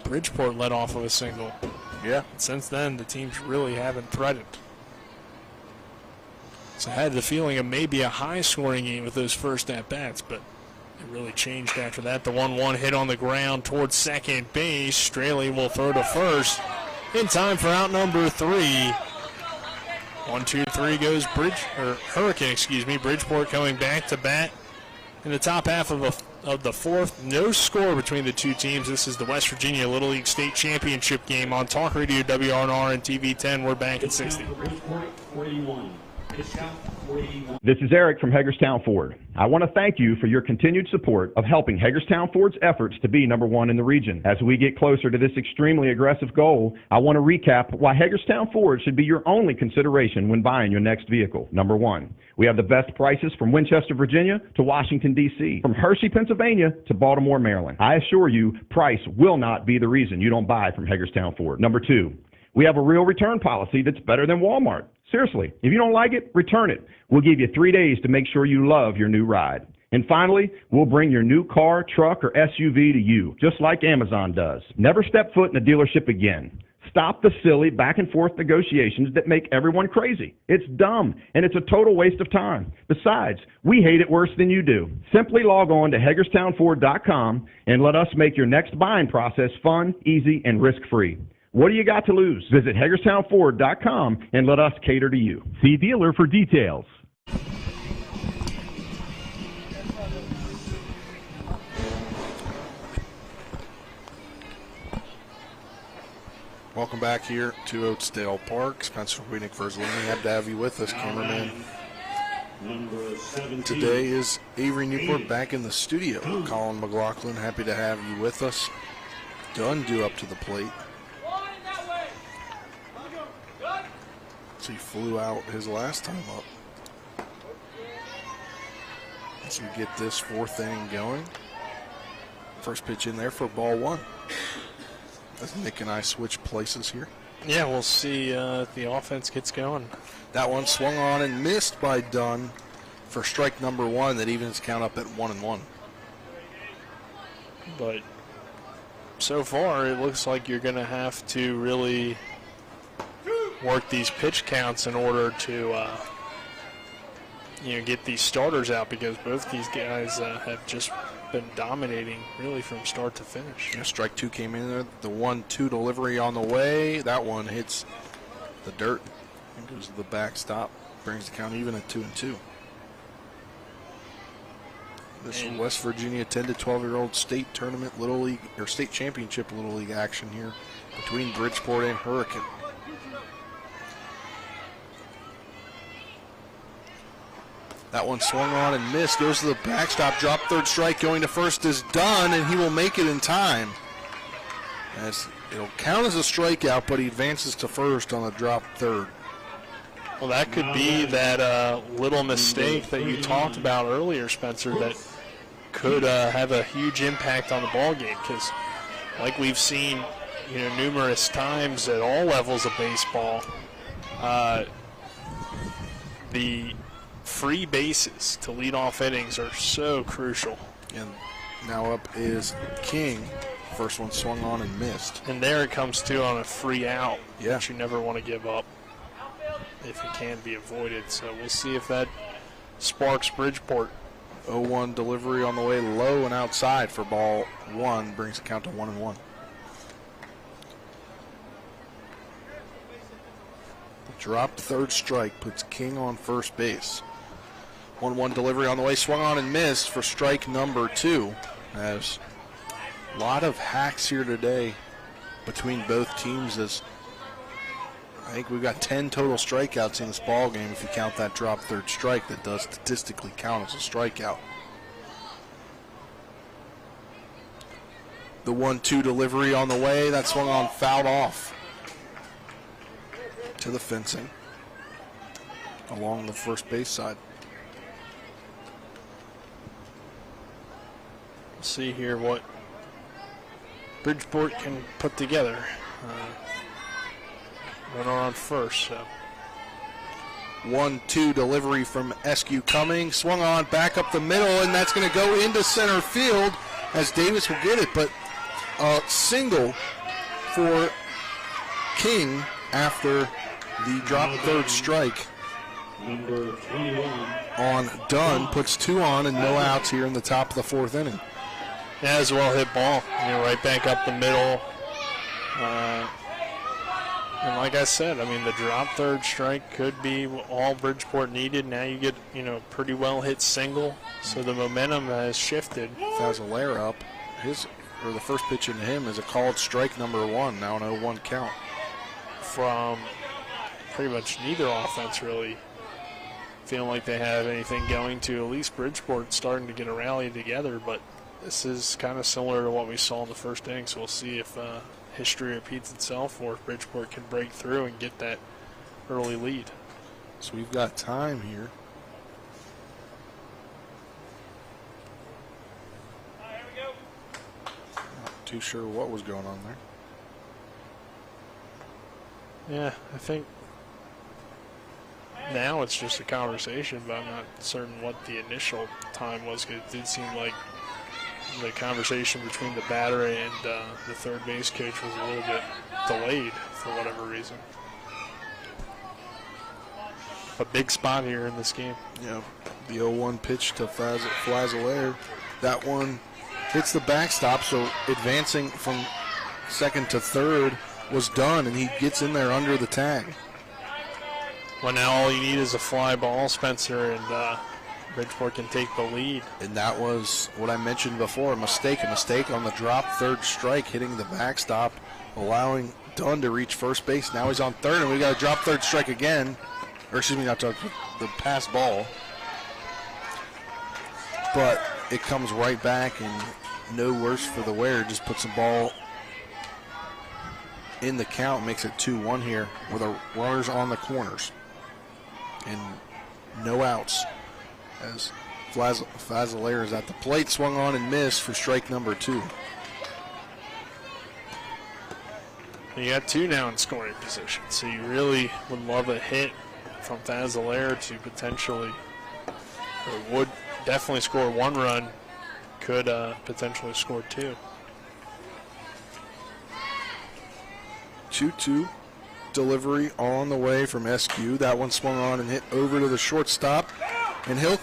Bridgeport led off of a single. Yeah. Since then, the teams really haven't threatened. So I had the feeling of maybe a high-scoring game with those first at-bats, but it really changed after that. The 1-1 hit on the ground towards second base. Straley will throw to first in time for out number 3. 1-2-3 goes Hurricane. Bridgeport coming back to bat in the top half of the fourth. No score between the two teams. This is the West Virginia Little League State Championship game on Talk Radio WRNR and TV 10. We're back at 60. This is Eric from Hagerstown Ford. I want to thank you for your continued support of helping Hagerstown Ford's efforts to be #1 in the region. As we get closer to this extremely aggressive goal, I want to recap why Hagerstown Ford should be your only consideration when buying your next vehicle. Number 1, we have the best prices from Winchester, Virginia to Washington, D.C., from Hershey, Pennsylvania to Baltimore, Maryland. I assure you, price will not be the reason you don't buy from Hagerstown Ford. Number 2, we have a real return policy that's better than Walmart. Seriously, if you don't like it, return it. We'll give you 3 days to make sure you love your new ride. And finally, we'll bring your new car, truck, or SUV to you, just like Amazon does. Never step foot in a dealership again. Stop the silly back-and-forth negotiations that make everyone crazy. It's dumb, and it's a total waste of time. Besides, we hate it worse than you do. Simply log on to HagerstownFord.com and let us make your next buying process fun, easy, and risk-free. What do you got to lose? Visit HagerstownFord.com and let us cater to you. See dealer for details. Welcome back here to Oatsdale Park. Spencer Nick Verzolini, happy to have you with us, cameraman. Today is Avery Newport back in the studio. Colin McLaughlin, happy to have you with us. Dunn due up to the plate. So he flew out his last time up. As we get this fourth inning going. First pitch in there for ball 1. As Nick and I switch places here. Yeah, we'll see if the offense gets going. That one swung on and missed by Dunn for strike number 1. That evens count up at 1-1. But so far, it looks like you're going to have to really work these pitch counts in order to get these starters out, because both these guys have just been dominating really from start to finish. Yeah, strike 2 came in there. The 1-2 delivery on the way. That one hits the dirt and goes to the backstop. Brings the count even at 2-2. This is West Virginia 10 to 12-year-old state tournament Little League or state championship Little League action here between Bridgeport and Hurricane. That one swung on and missed. Goes to the backstop. Drop third strike. Going to first is Dunn, and he will make it in time. As it'll count as a strikeout, but he advances to first on a drop third. Well, that could be that little mistake that you talked about earlier, Spencer, that could have a huge impact on the ball game. Because, like we've seen, numerous times at all levels of baseball, the free bases to lead off innings are so crucial. And now up is King. First one swung on and missed. And there it comes to on a free out, yeah, which you never want to give up. if it can be avoided. So we'll see if that sparks Bridgeport. 0-1 delivery on the way low and outside for ball 1, brings the count to 1-1. Dropped third strike, puts King on first base. 1-1 delivery on the way, swung on and missed for strike number 2. As a lot of hacks here today between both teams, as I think we've got 10 total strikeouts in this ball game if you count that drop third strike that does statistically count as a strikeout. The 1-2 delivery on the way, that swung on, fouled off to the fencing along the first base side. We'll see here what Bridgeport can put together. Runner on first. So 1-2 delivery from SQ coming, swung on back up the middle, and that's going to go into center field as Davis will get it, but a single for King after the drop third strike Number 21. on Dunn, puts 2 on and no outs here in the top of the 4th inning. Yeah, it's a well hit ball. Right back up the middle. And like I said, I mean, the drop third strike could be all Bridgeport needed. Now you get, pretty well hit single, so the momentum has shifted. Fazalera up. The first pitch into him is a called strike number 1, now an 0-1 count. From pretty much neither offense really feeling like they have anything going to. At least Bridgeport starting to get a rally together, but this is kind of similar to what we saw in the first inning, so we'll see if history repeats itself or if Bridgeport can break through and get that early lead. So we've got time here. Not too sure what was going on there. Yeah, I think now it's just a conversation, but I'm not certain what the initial time was, because it did seem like the conversation between the batter and the third base coach was a little bit delayed for whatever reason. A big spot here in this game. Yeah, the 0-1 pitch to Fazalaire. That one hits the backstop, so advancing from second to third was done, and he gets in there under the tag. Well, now all you need is a fly ball, Spencer, and Bridgeport can take the lead. And that was what I mentioned before, a mistake on the drop third strike, hitting the backstop, allowing Dunn to reach first base. Now he's on third, and we got a drop third strike again. Or excuse me, not the pass ball. But it comes right back, and no worse for the wear. Just puts the ball in the count, makes it 2-1 here with the runners on the corners. And no outs as Fazalaire is at the plate, swung on and missed for strike number 2. You got 2 now in scoring position, so you really would love a hit from Fazalaire to potentially, or would definitely score 1 run, could potentially score 2. 2-2 delivery on the way from SQ. That one swung on and hit over to the shortstop, and he'll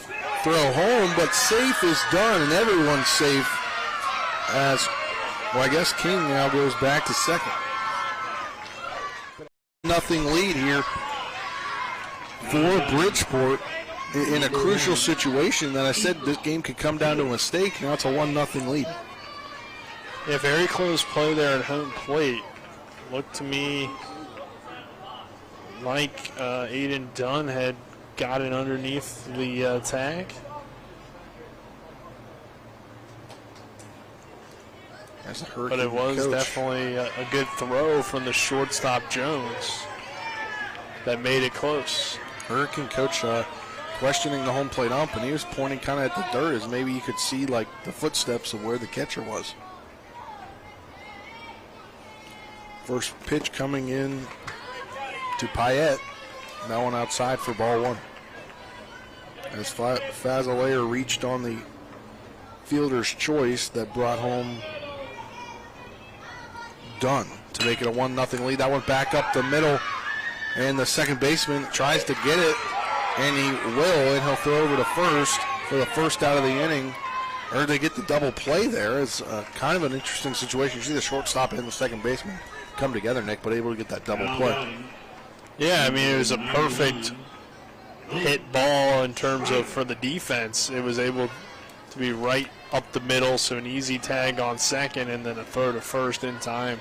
throw home, but safe is done, and everyone's safe as, well, I guess King now goes back to second. Nothing lead here for Bridgeport in a crucial situation that I said this game could come down to a mistake. Now it's a 1-0 lead. Yeah, very close play there at home plate. Looked to me like Aiden Dunn had got it underneath the tag. But it was definitely a good throw from the shortstop Jones that made it close. Hurricane coach questioning the home plate ump, and he was pointing kind of at the dirt as maybe you could see like the footsteps of where the catcher was. First pitch coming in to Payette. That one outside for ball 1. As Fazalaire reached on the fielder's choice that brought home Dunn to make it a 1-0 lead. That one back up the middle, And the second baseman tries to get it, and he will, and he'll throw over to first for the first out of the inning. Or they get the double play there. It's kind of an interesting situation. You see the shortstop and the second baseman come together, Nick, but able to get that double play. Yeah, I mean, it was a perfect hit ball in terms of for the defense. It was able to be right up the middle, so an easy tag on second and then a throw to first in time.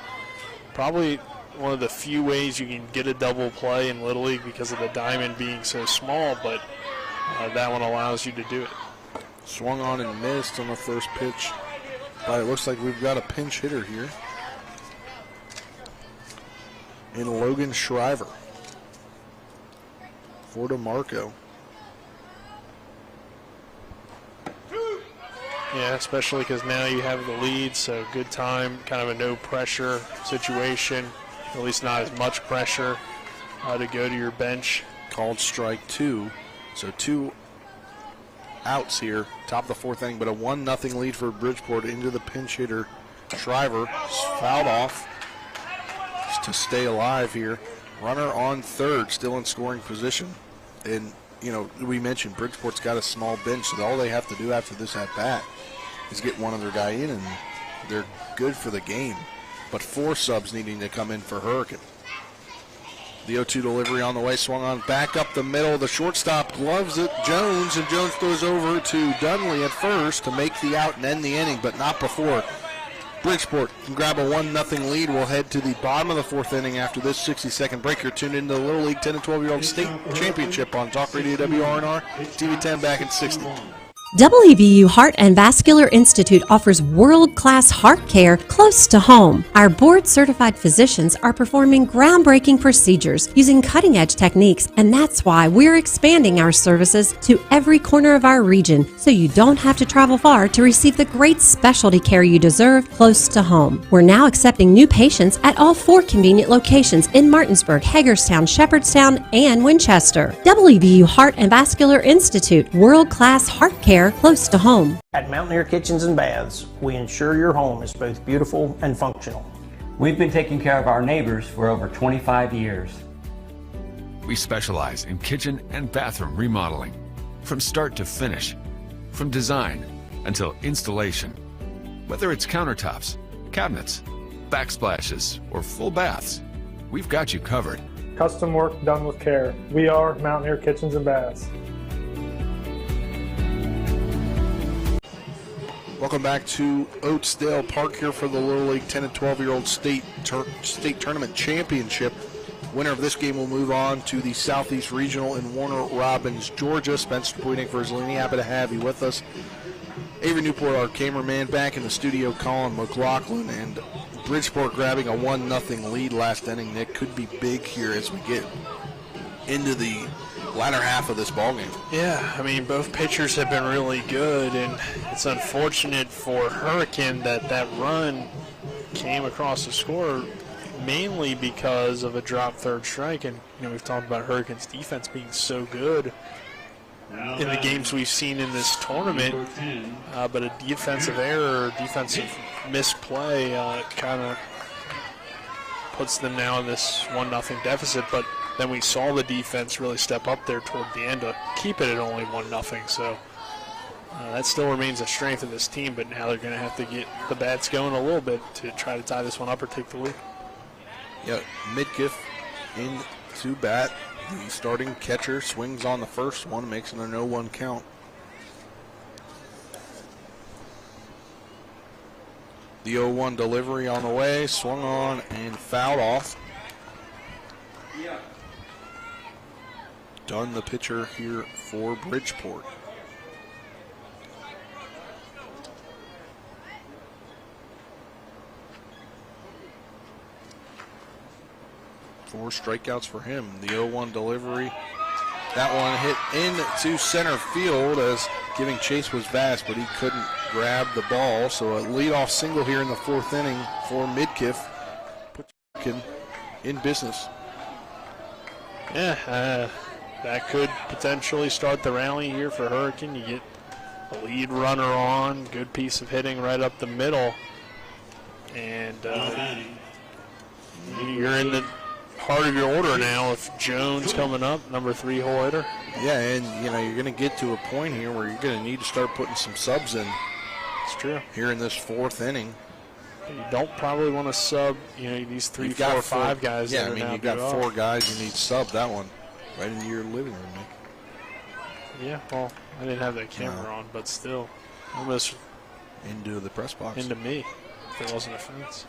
Probably one of the few ways you can get a double play in Little League because of the diamond being so small, but that one allows you to do it. Swung on and missed on the first pitch, but it looks like we've got a pinch hitter here in Logan Shriver for DeMarco. Yeah, especially because now you have the lead, so good time, kind of a no-pressure situation, at least not as much pressure to go to your bench. Called strike two, so 2 outs here, top of the fourth inning, but a 1-0 lead for Bridgeport into the pinch hitter. Shriver fouled off to stay alive here. Runner on third, still in scoring position. And, you know, we mentioned Bridgeport's got a small bench, so all they have to do after this at-bat is get one other guy in, and they're good for the game. But 4 subs needing to come in for Hurricane. The 0-2 delivery on the way, swung on back up the middle. The shortstop gloves it, Jones, and Jones throws over to Dunley at first to make the out and end the inning, but not before. Bridgeport can grab a 1-0 lead. We'll head to the bottom of the fourth inning after this 60-second break. You're tuned into the Little League 10 and 12-year-old state championship on Talk Radio WRNR, TV 10 back in 60. WVU Heart and Vascular Institute offers world-class heart care close to home. Our board-certified physicians are performing groundbreaking procedures using cutting-edge techniques, and that's why we're expanding our services to every corner of our region, so you don't have to travel far to receive the great specialty care you deserve close to home. We're now accepting new patients at all 4 convenient locations in Martinsburg, Hagerstown, Shepherdstown, and Winchester. WVU Heart and Vascular Institute, world-class heart care close to home. At Mountaineer Kitchens and Baths, we ensure your home is both beautiful and functional. We've been taking care of our neighbors for over 25 years. We specialize in kitchen and bathroom remodeling, from start to finish, from design until installation. Whether it's countertops, cabinets, backsplashes, or full baths, we've got you covered. Custom work done with care. We are Mountaineer Kitchens and Baths. Welcome back to Oatsdale Park here for the Little League 10 and 12-year-old state tournament championship. Winner of this game will move on to the Southeast Regional in Warner Robins, Georgia. Spencer Pointing for Zellini, happy to have you with us. Avery Newport, our cameraman, back in the studio, Colin McLaughlin, and Bridgeport grabbing a 1-0 lead last inning. Nick, could be big here as we get into the latter half of this ballgame. Yeah, I mean, both pitchers have been really good, and it's unfortunate for Hurricane that run came across the score mainly because of a dropped third strike. And, you know, we've talked about Hurricane's defense being so good in the games we've seen in this tournament, but a defensive error, defensive misplay kind of puts them now in this 1-0 deficit. But then we saw the defense really step up there toward the end to keep it at only 1-0. So that still remains a strength of this team, but now they're going to have to get the bats going a little bit to try to tie this one up or take the lead. Yeah, Midkiff in to bat. The starting catcher swings on the first one, makes it a 0-1 count. The 0-1 delivery on the way, swung on and fouled off. Yeah. Dunn, the pitcher here for Bridgeport. Four strikeouts for him. The 0-1 delivery. That one hit into center field as giving chase was vast, but he couldn't grab the ball. So a leadoff single here in the fourth inning for Midkiff. Puts in business. Yeah, that could potentially start the rally here for Hurricane. You get a lead runner on, good piece of hitting right up the middle. And you're in the part of your order now if Jones coming up, number 3 hole hitter. Yeah, and you're going to get to a point here where you're going to need to start putting some subs in. It's true. Here in this 4th inning. You don't probably want to sub, these 3, 4, 5 guys. Yeah, you've got 4 guys you need sub that one right into your living room, Nick. Yeah, well, I didn't have that camera on, but still, almost into the press box. Into me, if there wasn't a fence.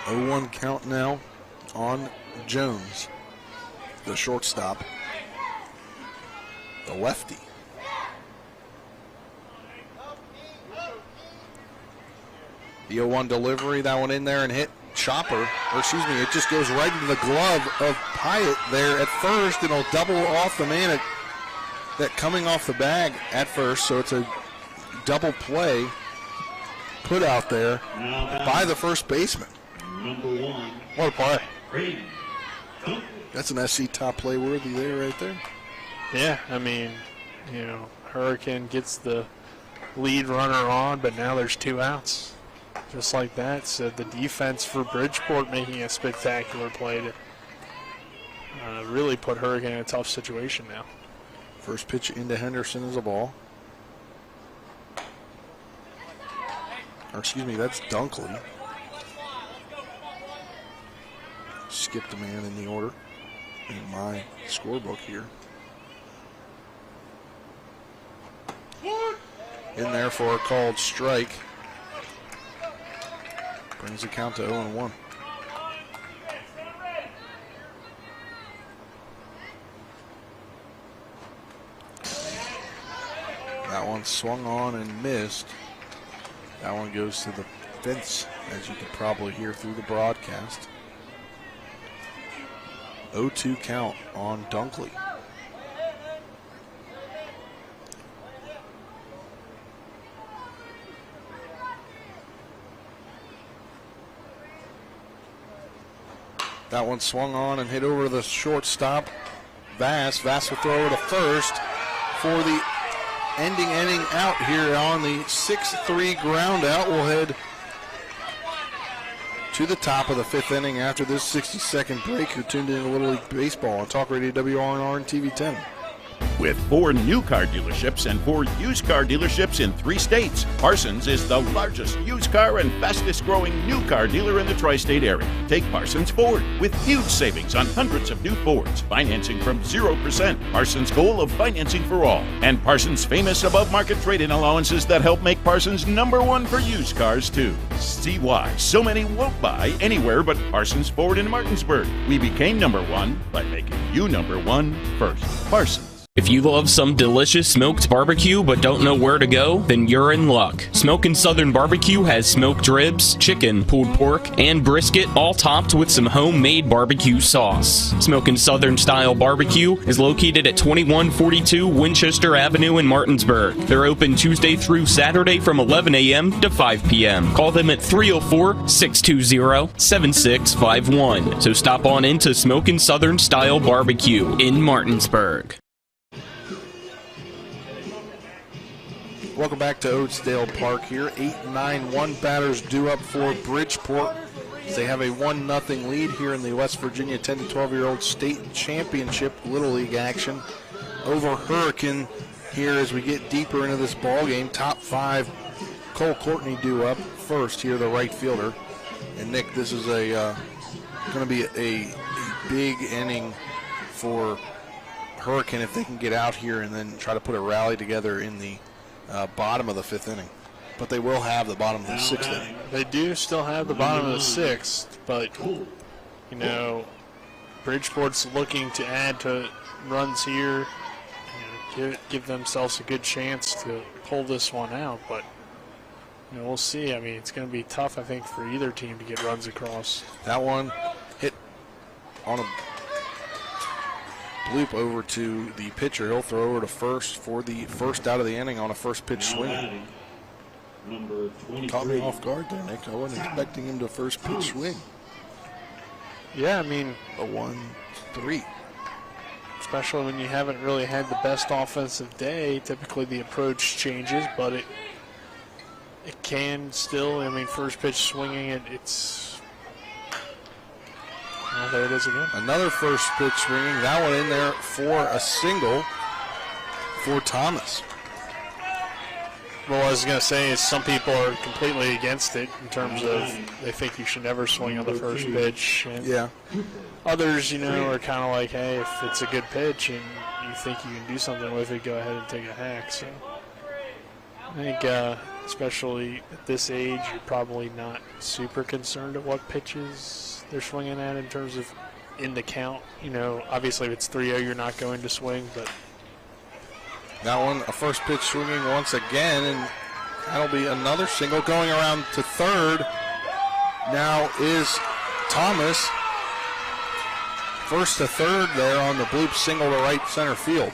0-1 count now on Jones, the shortstop, the lefty. The 0-1 delivery, that one in there and hit Chopper, or excuse me, it just goes right into the glove of Pyatt there at first, and it'll double off the man that coming off the bag at first, so it's a double play put out there by the first baseman. Number 1. What a play. Great. That's an SC top play worthy there right there. Yeah, Hurricane gets the lead runner on, but now there's 2 outs. Just like that. So the defense for Bridgeport making a spectacular play to really put Hurricane in a tough situation now. First pitch into Henderson is a ball. Or excuse me, that's Dunkley. Skipped a man in the order in my scorebook here. In there for a called strike. Brings the count to 0-1. That one swung on and missed. That one goes to the fence, as you can probably hear through the broadcast. 0-2 count on Dunkley. That one swung on and hit over the shortstop. Vass will throw it to first for the ending inning out here on the 6-3 ground out. We'll head to the top of the 5th inning after this 60-second break. You're tuned in to Little League Baseball on Talk Radio WRNR and TV 10. With 4 new car dealerships and 4 used car dealerships in 3 states, Parsons is the largest used car and fastest growing new car dealer in the tri-state area. Take Parsons Ford with huge savings on hundreds of new Fords, financing from 0%, Parsons' goal of financing for all, and Parsons' famous above-market trade-in allowances that help make Parsons #1 for used cars too. See why so many won't buy anywhere but Parsons Ford in Martinsburg. We became #1 by making you #1 first. Parsons. If you love some delicious smoked barbecue but don't know where to go, then you're in luck. Smokin' Southern Barbecue has smoked ribs, chicken, pulled pork, and brisket, all topped with some homemade barbecue sauce. Smokin' Southern Style Barbecue is located at 2142 Winchester Avenue in Martinsburg. They're open Tuesday through Saturday from 11 a.m. to 5 p.m. Call them at 304-620-7651. So stop on into Smokin' Southern Style Barbecue in Martinsburg. Welcome back to Oatsdale Park here. 8-9-1 batters due up for Bridgeport. They have a 1-0 lead here in the West Virginia 10 to 12-year-old state championship Little League action over Hurricane here as we get deeper into this ball game. Top 5, Cole Courtney due up first here, the right fielder. And Nick, this is going to be a big inning for Hurricane if they can get out here and then try to put a rally together in the bottom of the 5th inning. But they will have the bottom of the 6th inning. They do still have the bottom of the 6th, but, Bridgeport's looking to add to runs here, give themselves a good chance to pull this one out. But, we'll see. I mean, it's going to be tough, I think, for either team to get runs across. That one hit on a bloop over to the pitcher. He'll throw over to first for the first out of the inning on a first pitch swing. Caught me off guard there, Nick. I wasn't expecting him to first pitch swing. Yeah, I mean, a 1-3. Especially when you haven't really had the best offensive day. Typically the approach changes, but it can still, first pitch swinging, it's Oh, there it is again. Another first pitch swinging. That one in there for a single for Thomas. Well, I was going to say is some people are completely against it in terms of they think you should never swing on the first pitch. And yeah. Others, are kind of like, hey, if it's a good pitch and you think you can do something with it, go ahead and take a hack. So I think especially at this age, you're probably not super concerned at what pitches they're swinging at in terms of in the count. Obviously if it's 3-0, you're not going to swing, but that one, a first pitch swinging once again, and that'll be another single. Going around to third now is Thomas. First to third there on the bloop single to right center field.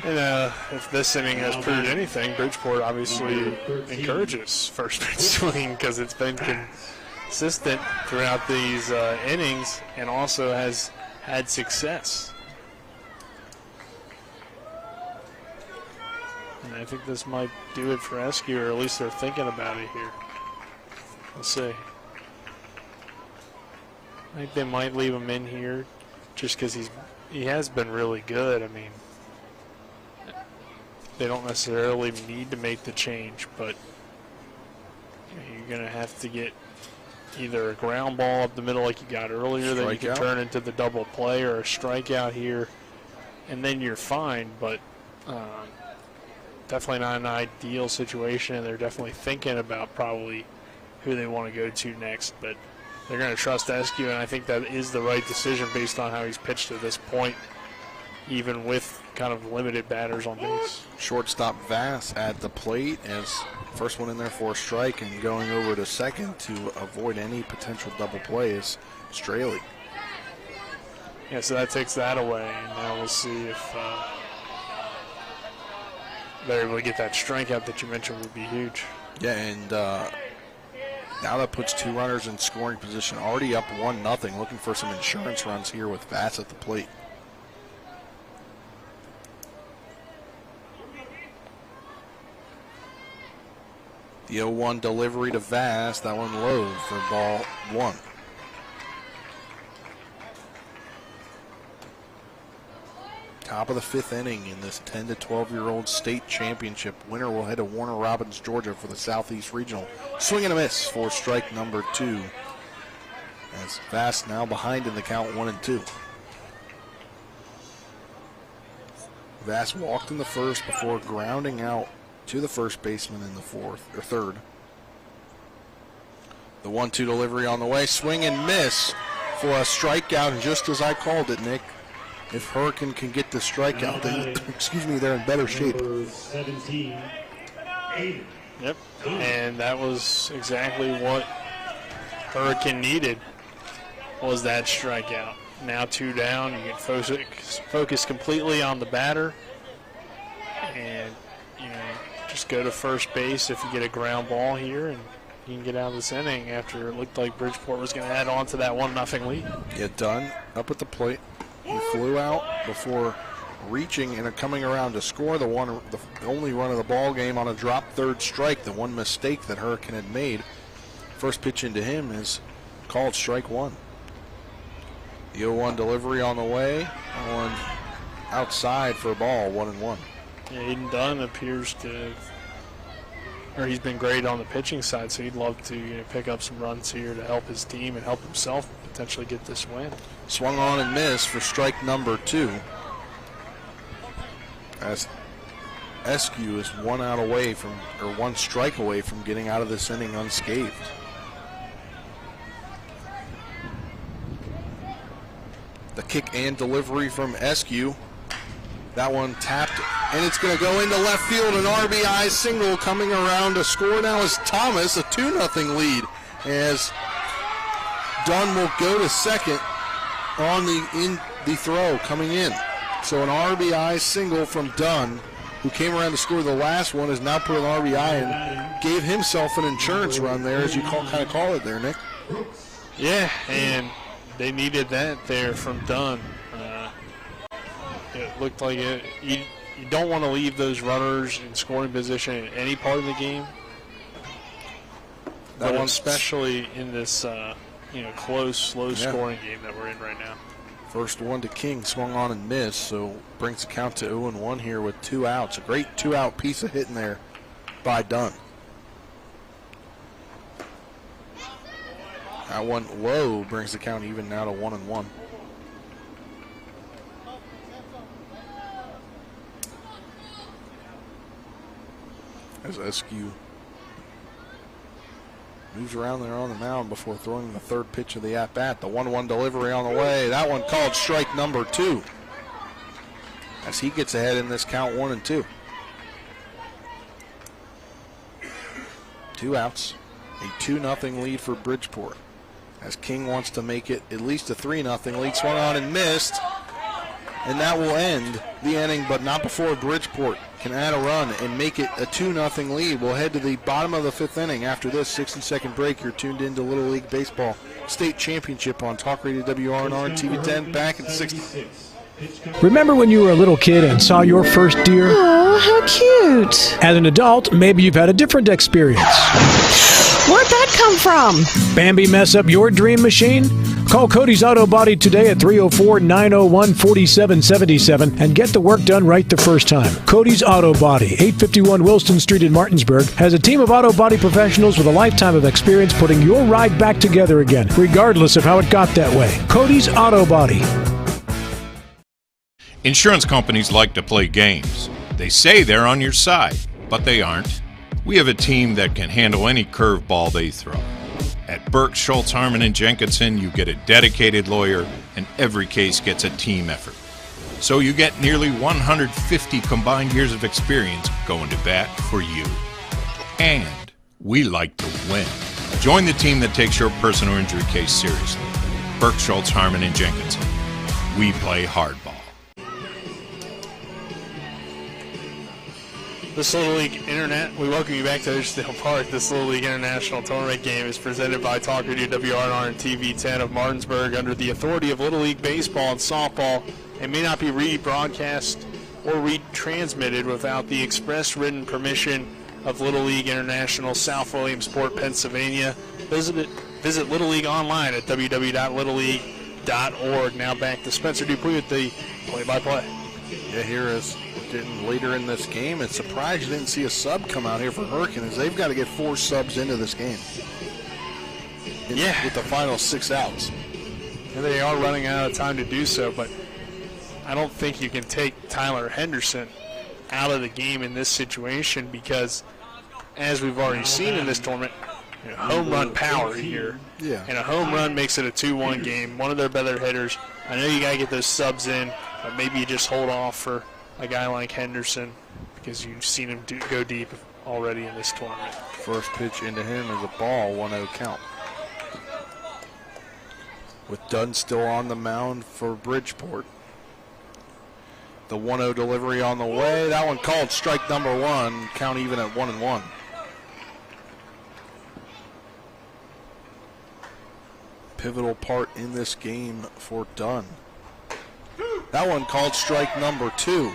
And if this inning has proved anything, Bridgeport obviously encourages first pitch swing because it's been consistent throughout these innings and also has had success. And I think this might do it for Eskew, or at least they're thinking about it here. We'll see. I think they might leave him in here just because he has been really good. I mean, they don't necessarily need to make the change, but you're going to have to get either a ground ball up the middle like you got earlier that you can turn into the double play, or a strikeout here, and then you're fine. But definitely not an ideal situation, and they're definitely thinking about probably who they want to go to next. But they're going to trust Eskew, and I think that is the right decision based on how he's pitched to this point, even with kind of limited batters on base. Shortstop Vass at the plate as first one in there for a strike, and going over to second to avoid any potential double play is Straley. Yeah, so that takes that away, and now we'll see if they're able to get that strikeout that you mentioned would be huge. Yeah, and now that puts two runners in scoring position, already up 1-0, looking for some insurance runs here with Vass at the plate. The 0-1 delivery to Vass, that one low for ball one. Top of the fifth inning in this 10 to 12-year-old state championship. Winner will head to Warner Robins, Georgia for the Southeast Regional. Swing and a miss for strike number 2. As Vass now behind in the count 1-2. Vass walked in the first before grounding out to the first baseman in the third. The 1-2 delivery on the way. Swing and miss for a strikeout, and just as I called it, Nick, if Hurricane can get the strikeout, then, they're in better shape. 17. Yep, and that was exactly what Hurricane needed, was that strikeout. Now 2 down, you can focus completely on the batter, and just go to first base if you get a ground ball here, and you can get out of this inning after it looked like Bridgeport was going to add on to that 1-0 lead. Get done up at the plate. He flew out before reaching and coming around to score the only run of the ball game on a drop third strike. The one mistake that Hurricane had made. First pitch into him is called strike 1. The 0-1 delivery on the way. One outside for a ball, 1-1. Yeah, Aiden Dunn appears to, or he's been great on the pitching side, so he'd love to pick up some runs here to help his team and help himself potentially get this win. Swung on and missed for strike number 2. As Eskew is one strike away from getting out of this inning unscathed. The kick and delivery from Eskew. That one tapped, and it's going to go into left field. An RBI single coming around to score now is Thomas, a 2-0 lead, as Dunn will go to second on the throw coming in. So an RBI single from Dunn, who came around to score the last one, has now put an RBI and gave himself an insurance run there, as you kind of call it there, Nick. Yeah, and they needed that there from Dunn. It looked like you don't want to leave those runners in scoring position in any part of the game. But especially in this close, low-scoring game that we're in right now. First one to King, swung on and missed, so brings the count to 0-1 here with 2 outs. A great 2-out piece of hitting there by Dunn. That one low brings the count even now to 1-1. As Eskew moves around there on the mound before throwing the third pitch of the at-bat. The 1-1 delivery on the way. That one called strike number 2. As he gets ahead in this count 1-2. 2 outs. A 2-0 lead for Bridgeport. As King wants to make it at least a 3-0 lead. Swung on and missed. And that will end the inning, but not before Bridgeport can add a run and make it a 2-0 lead. We'll head to the bottom of the 5th inning after this 60-second break. You're tuned into Little League Baseball State Championship on Talk Radio WRNR and TV 10. Back in 60. Remember when you were a little kid and saw your first deer? Oh, how cute. As an adult, maybe you've had a different experience. Where'd that come from? Bambi mess up your dream machine? Call Cody's Auto Body today at 304-901-4777 and get the work done right the first time. Cody's Auto Body, 851 Wilston Street in Martinsburg, has a team of auto body professionals with a lifetime of experience putting your ride back together again, regardless of how it got that way. Cody's Auto Body. Insurance companies like to play games. They say they're on your side, but they aren't. We have a team that can handle any curveball they throw. At Burke, Schultz, Harmon, and Jenkinson, you get a dedicated lawyer, and every case gets a team effort. So you get nearly 150 combined years of experience going to bat for you. And we like to win. Join the team that takes your personal injury case seriously. Burke, Schultz, Harmon, and Jenkinson. We play hardball. This Little League Internet, we welcome you back to Edgefield Park. This Little League International Tournament game is presented by Talk Radio WRNR and TV 10 of Martinsburg under the authority of Little League Baseball and Softball. It may not be rebroadcast or retransmitted without the express written permission of Little League International, South Williamsport, Pennsylvania. Visit Little League online at www.littleleague.org. Now back to Spencer Dupuis with the play-by-play. Yeah, here is getting later in this game. It's surprised you didn't see a sub come out here for Hurricane, as they've got to get 4 subs into this game. With the final 6 outs. And they are running out of time to do so, but I don't think you can take Tyler Henderson out of the game in this situation because, as we've already seen in this tournament, home run power here. Yeah. And a home run makes it a 2-1 game. One of their better hitters. I know you got to get those subs in, but maybe you just hold off for a guy like Henderson because you've seen him go deep already in this tournament. First pitch into him is a ball, 1-0 count. With Dunn still on the mound for Bridgeport. The 1-0 delivery on the way. That one called strike number 1. Count even at 1-1. Pivotal part in this game for Dunn. That one called strike number 2.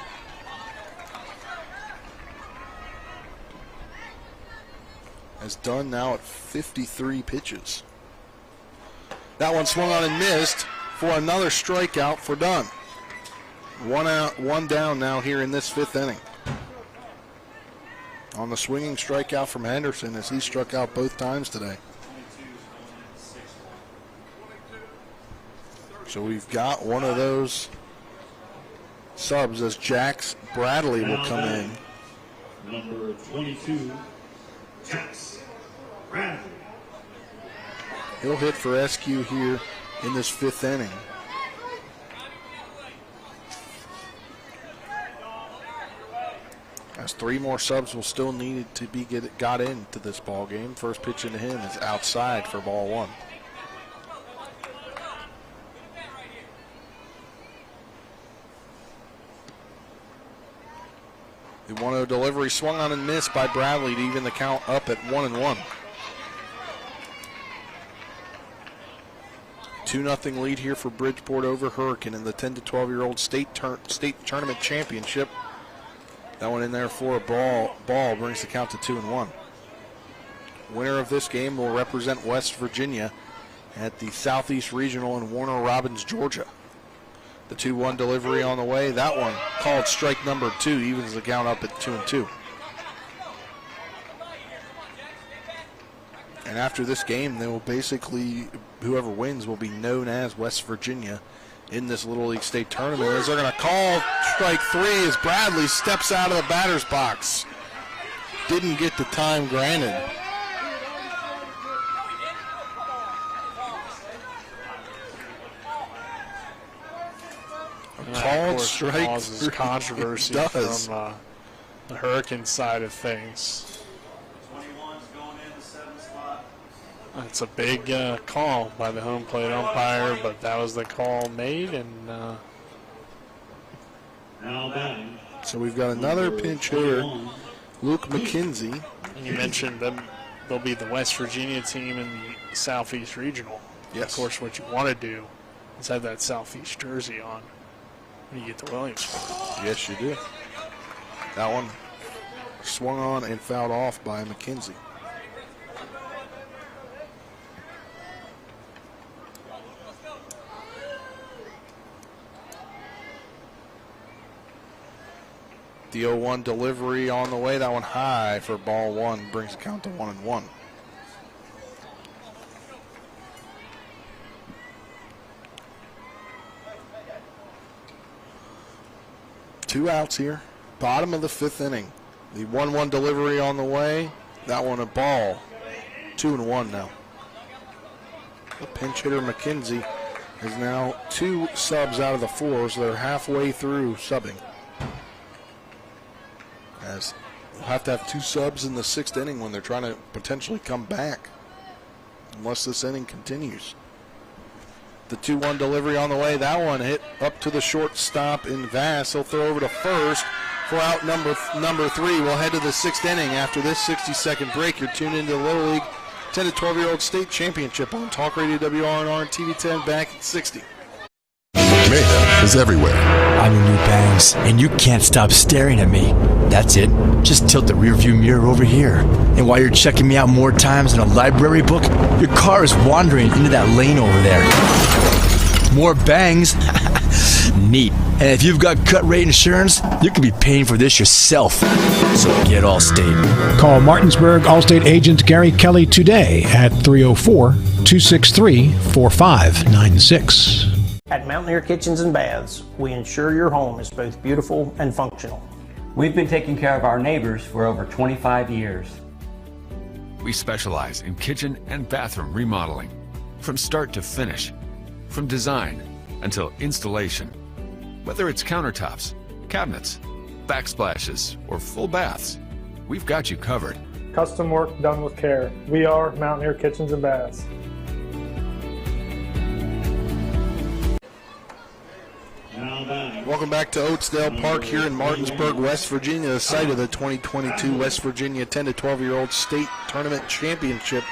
As Dunn now at 53 pitches. That one swung on and missed for another strikeout for Dunn. 1 out, 1 down now here in this 5th inning. On the swinging strikeout from Henderson as he struck out both times today. So we've got one of those subs as Jax Bradley will come in. Number 22, Jax Bradley. He'll hit for SQ here in this 5th inning. As 3 more subs will still need to be got into this ball game. First pitch into him is outside for ball 1. The 1-0 delivery swung on and missed by Bradley to even the count up at 1-1. 2-0 lead here for Bridgeport over Hurricane in the 10 to 12-year-old state tournament championship. That one in there for a ball brings the count to 2-1. Winner of this game will represent West Virginia at the Southeast Regional in Warner Robins, Georgia. The 2-1 delivery on the way. That one called strike number 2, evens the count up at 2-2. And after this game, they will basically, whoever wins will be known as West Virginia in this Little League State Tournament, as they're going to call strike 3 as Bradley steps out of the batter's box. Didn't get the time granted. Called strike causes controversy from the Hurricane side of things. It's a big call by the home plate umpire, but that was the call made, and so we've got another pinch hitter, Luke McKenzie. And you mentioned them; they'll be the West Virginia team in the Southeast Regional. Yes. Of course, what you want to do is have that Southeast jersey on when you get to Williamsport. Yes, you do. That one swung on and fouled off by McKenzie. The 0-1 delivery on the way. That one high for ball 1. Brings the count to 1-1. Two outs here. Bottom of the 5th inning. The 1-1 delivery on the way. That one a ball. 2-1 now. The pinch hitter McKenzie is now 2 subs out of the 4, so they're halfway through subbing. As we'll have to have 2 subs in the 6th inning when they're trying to potentially come back, unless this inning continues. The 2-1 delivery on the way. That one hit up to the shortstop in Vass. He'll throw over to first for out number 3. We'll head to the 6th inning after this 60-second break. You're tuned into the Little League 10 to 12-year-old state championship on Talk Radio WRNR and TV 10 back at 60. Mayhem is everywhere. I'm your new Bangs, and you can't stop staring at me. That's it. Just tilt the rearview mirror over here. And while you're checking me out more times than a library book, your car is wandering into that lane over there. More Bangs? Neat. And if you've got cut rate insurance, you could be paying for this yourself. So get Allstate. Call Martinsburg Allstate agent Gary Kelly today at 304-263-4596. At Mountaineer Kitchens and Baths, we ensure your home is both beautiful and functional. We've been taking care of our neighbors for over 25 years. We specialize in kitchen and bathroom remodeling, from start to finish, from design until installation. Whether it's countertops, cabinets, backsplashes, or full baths, we've got you covered. Custom work done with care. We are Mountaineer Kitchens and Baths. Welcome back to Oatsdale Park here in Martinsburg, West Virginia, the site of the 2022 West Virginia 10 to 12-year-old state tournament championship,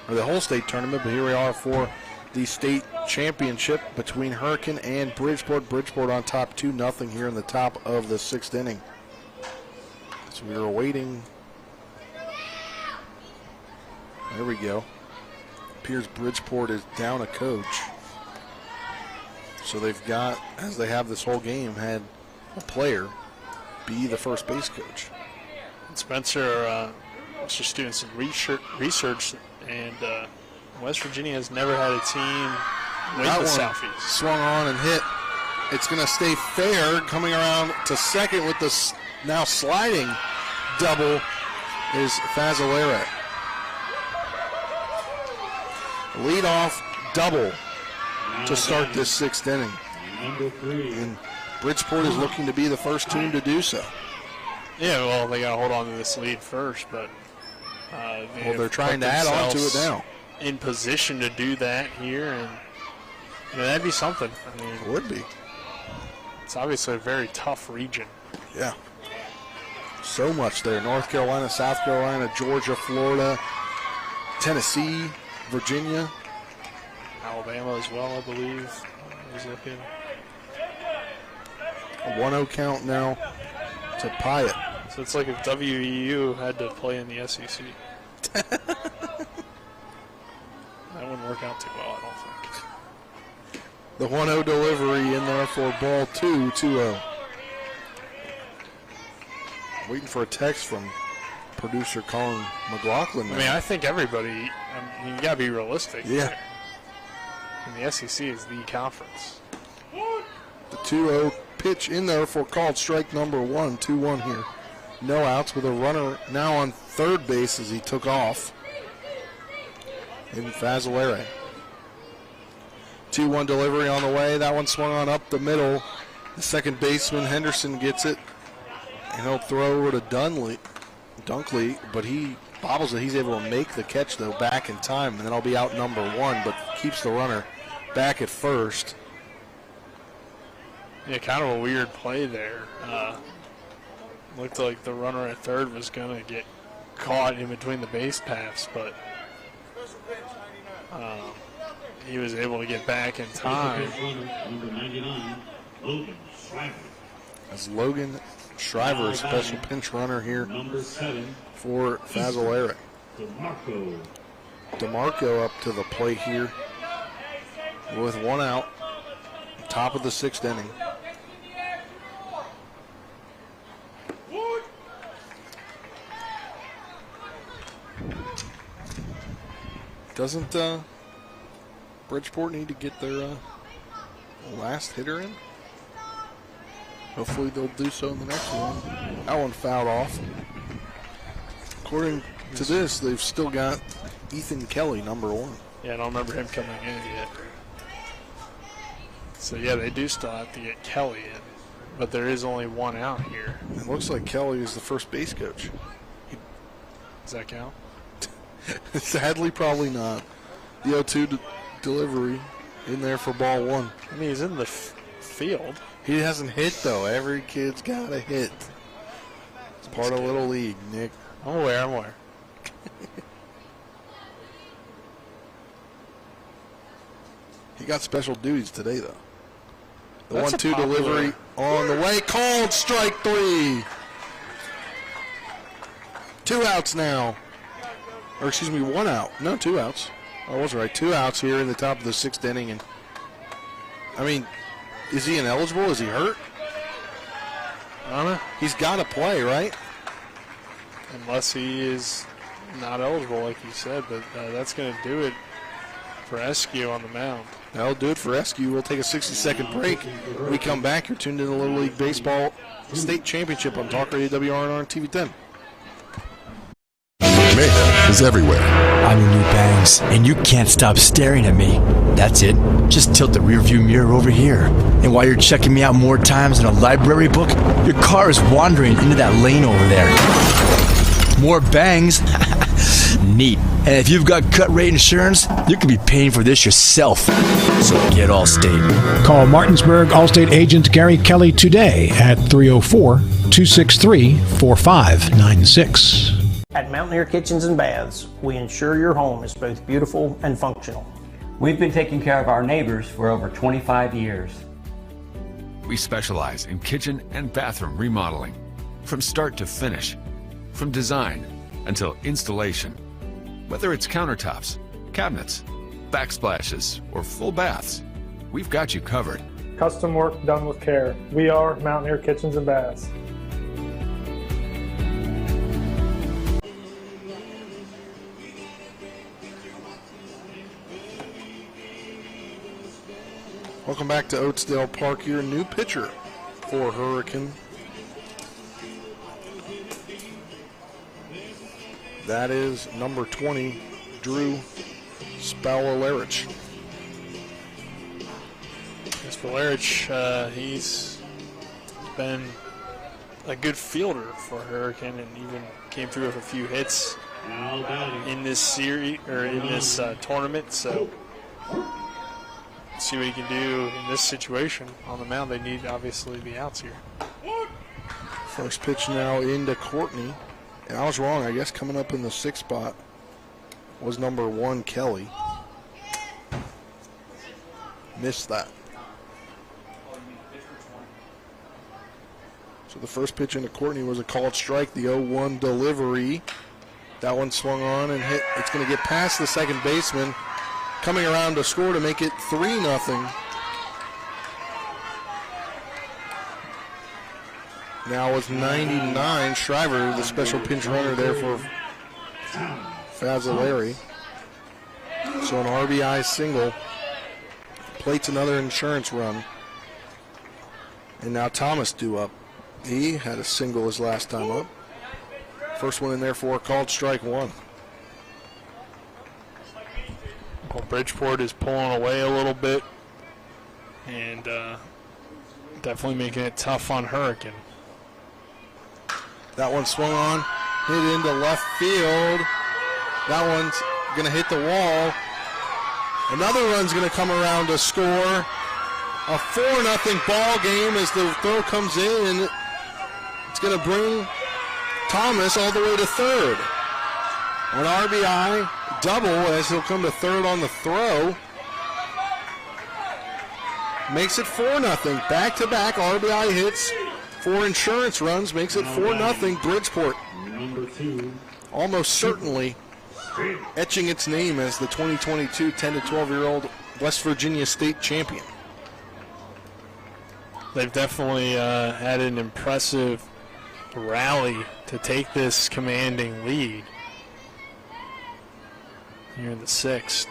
or the whole state tournament, but here we are for the state championship between Hurricane and Bridgeport. Bridgeport on top 2-0 here in the top of the 6th inning. So we are waiting. There we go. Appears Bridgeport is down a coach. So they've got, as they have this whole game, had a player be the first base coach. Spencer was just doing some research, and West Virginia has never had a team with that the one Southeast. Swung on and hit. It's going to stay fair. Coming around to second with this now sliding double is Fazalera. Leadoff double to start this 6th inning. And Bridgeport is looking to be the first team to do so. Yeah, well, they got to hold on to this lead first, but they're trying to add on to it now. In position to do that here, and that'd be something. I mean, it would be. It's obviously a very tough region. Yeah. So much there. North Carolina, South Carolina, Georgia, Florida, Tennessee, Virginia. Alabama as well, I believe. I was looking. A 1-0 count now to Pyatt. So it's like if WEU had to play in the SEC. That wouldn't work out too well, I The 1-0 delivery in there for ball 2-0. Waiting for a text from producer Colin McLaughlin. I mean, I think everybody, you got to be realistic. Yeah. And the SEC is the conference. The 2-0 pitch in there for called strike number 1, 2-1 here. No outs with a runner now on third base as he took off. In Fazzolere. 2-1 delivery on the way. That one swung on up the middle. The second baseman, Henderson, gets it. And he'll throw over to Dunkley, but he bobbles it. He's able to make the catch, though, back in time. And then I'll be out number 1, but keeps the runner back at first. Yeah, kind of a weird play there. Looked like the runner at third was going to get caught in between the base paths, but he was able to get back in time. Number 99, Logan Shriver. As Logan Shriver, a special pinch runner here for Fazzolere. DeMarco up to the plate here with 1 out. Top of the 6th inning. Doesn't Bridgeport need to get their last hitter in? Hopefully they'll do so in the next one. That one fouled off. According to this, they've still got Ethan Kelly, number 1. Yeah, I don't remember him coming in yet. So, yeah, they do still have to get Kelly in. But there is only 1 out here. It looks like Kelly is the first base coach. Does that count? Sadly, probably not. The 0-2 delivery in there for ball 1. I mean, he's in the field. He hasn't hit, though. Every kid's got a hit. It's part of Little League, Nick. I'm aware. He got special duties today, though. The 1-2 delivery on the way. Called strike 3. 2 outs now. Or, excuse me, 1 out. No, 2 outs. I was right. 2 outs here in the top of the 6th inning. And I mean, is he ineligible? Is he hurt? I don't know. He's got to play, right? Unless he is not eligible, like you said. But that's going to do it for Eskew on the mound. That'll do it for Eskew. We'll take a 60-second break. When we come back, you're tuned in to Little League Baseball State Championship on Talk Radio WRNR and TV 10. Mayhem is everywhere. I'm your new bangs, and you can't stop staring at me. That's it. Just tilt the rearview mirror over here. And while you're checking me out more times than a library book, your car is wandering into that lane over there. More bangs? Neat. And if you've got cut rate insurance, you could be paying for this yourself. So get Allstate. Call Martinsburg Allstate agent Gary Kelly today at 304-263-4596. At Mountaineer Kitchens and Baths, we ensure your home is both beautiful and functional. We've been taking care of our neighbors for over 25 years. We specialize in kitchen and bathroom remodeling, from start to finish, from design until installation. Whether it's countertops, cabinets, backsplashes, or full baths, we've got you covered. Custom work done with care. We are Mountaineer Kitchens and Baths. Welcome back to Oatsdale Park here. New pitcher for Hurricane. That is number 20, Drew Spalalerich. Spalalerich, he's been a good fielder for Hurricane and even came through with a few hits in this series or in this tournament. So see what he can do in this situation on the mound. They need obviously the outs here. First pitch now into Courtney. And I was wrong. I guess coming up in the 6th spot was number 1, Kelly. Missed that. So the first pitch into Courtney was a called strike, the 0-1 delivery. That one swung on and hit. It's going to get past the second baseman. Coming around to score to make it 3-0. Now with 99, Shriver, the special pinch runner there for Fazzolari. So an RBI single. Plates another insurance run. And now Thomas due up. He had a single his last time up. First one in there for called strike one. Well, Bridgeport is pulling away a little bit and definitely making it tough on Hurricane. That one swung on, hit into left field. That one's going to hit the wall. Another run's going to come around to score. A 4-0 ball game as the throw comes in. It's going to bring Thomas all the way to third. An RBI double as he'll come to third on the throw. Makes it 4-0. Back-to-back RBI hits for insurance runs. Makes it 4-0 Bridgeport. Almost certainly etching its name as the 2022 10 to 12-year-old West Virginia state champion. They've definitely had an impressive rally to take this commanding lead here in the sixth.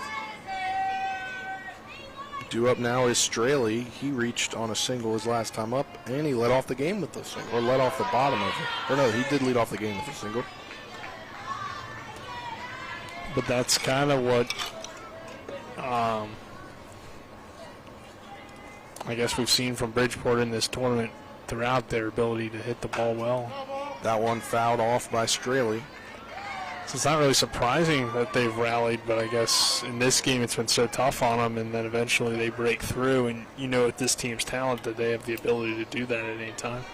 Due up now is Straley. He reached on a single his last time up, and he led off the game with the single, or led off the bottom of it. Or no, he did lead off the game with a single. But that's kind of what I guess we've seen from Bridgeport in this tournament throughout their ability to hit the ball well. That one fouled off by Straley. So it's not really surprising that they've rallied, but I guess in this game it's been so tough on them, and then eventually they break through, and you know with this team's talent that they have the ability to do that at any time.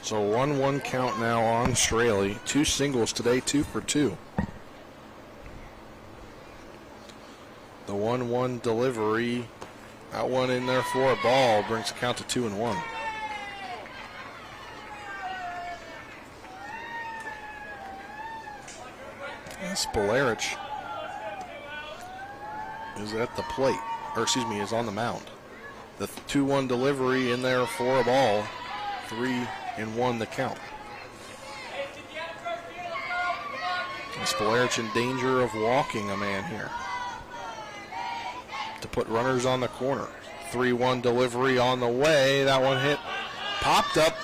So 1-1 count now on Straley. 2 singles today, 2 for 2. The 1-1 delivery, that one in there for a ball, brings the count to 2-1. Spolarich is at the plate, or excuse me, is on the mound. The 2-1 delivery in there for a ball, 3-1 the count. Spolarich in danger of walking a man here to put runners on the corner. 3-1 delivery on the way. That one hit, popped up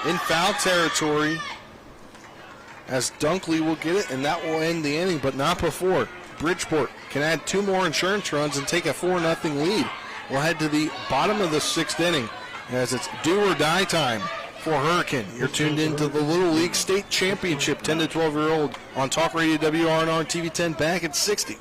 in foul territory as Dunkley will get it, and that will end the inning, but not before Bridgeport can add 2 more insurance runs and take a 4-0 lead. We'll head to the bottom of the 6th inning as it's do or die time for Hurricane. You're tuned into the Little League State Championship 10 to 12-year-old on Talk Radio WRNR and TV 10 back at 60.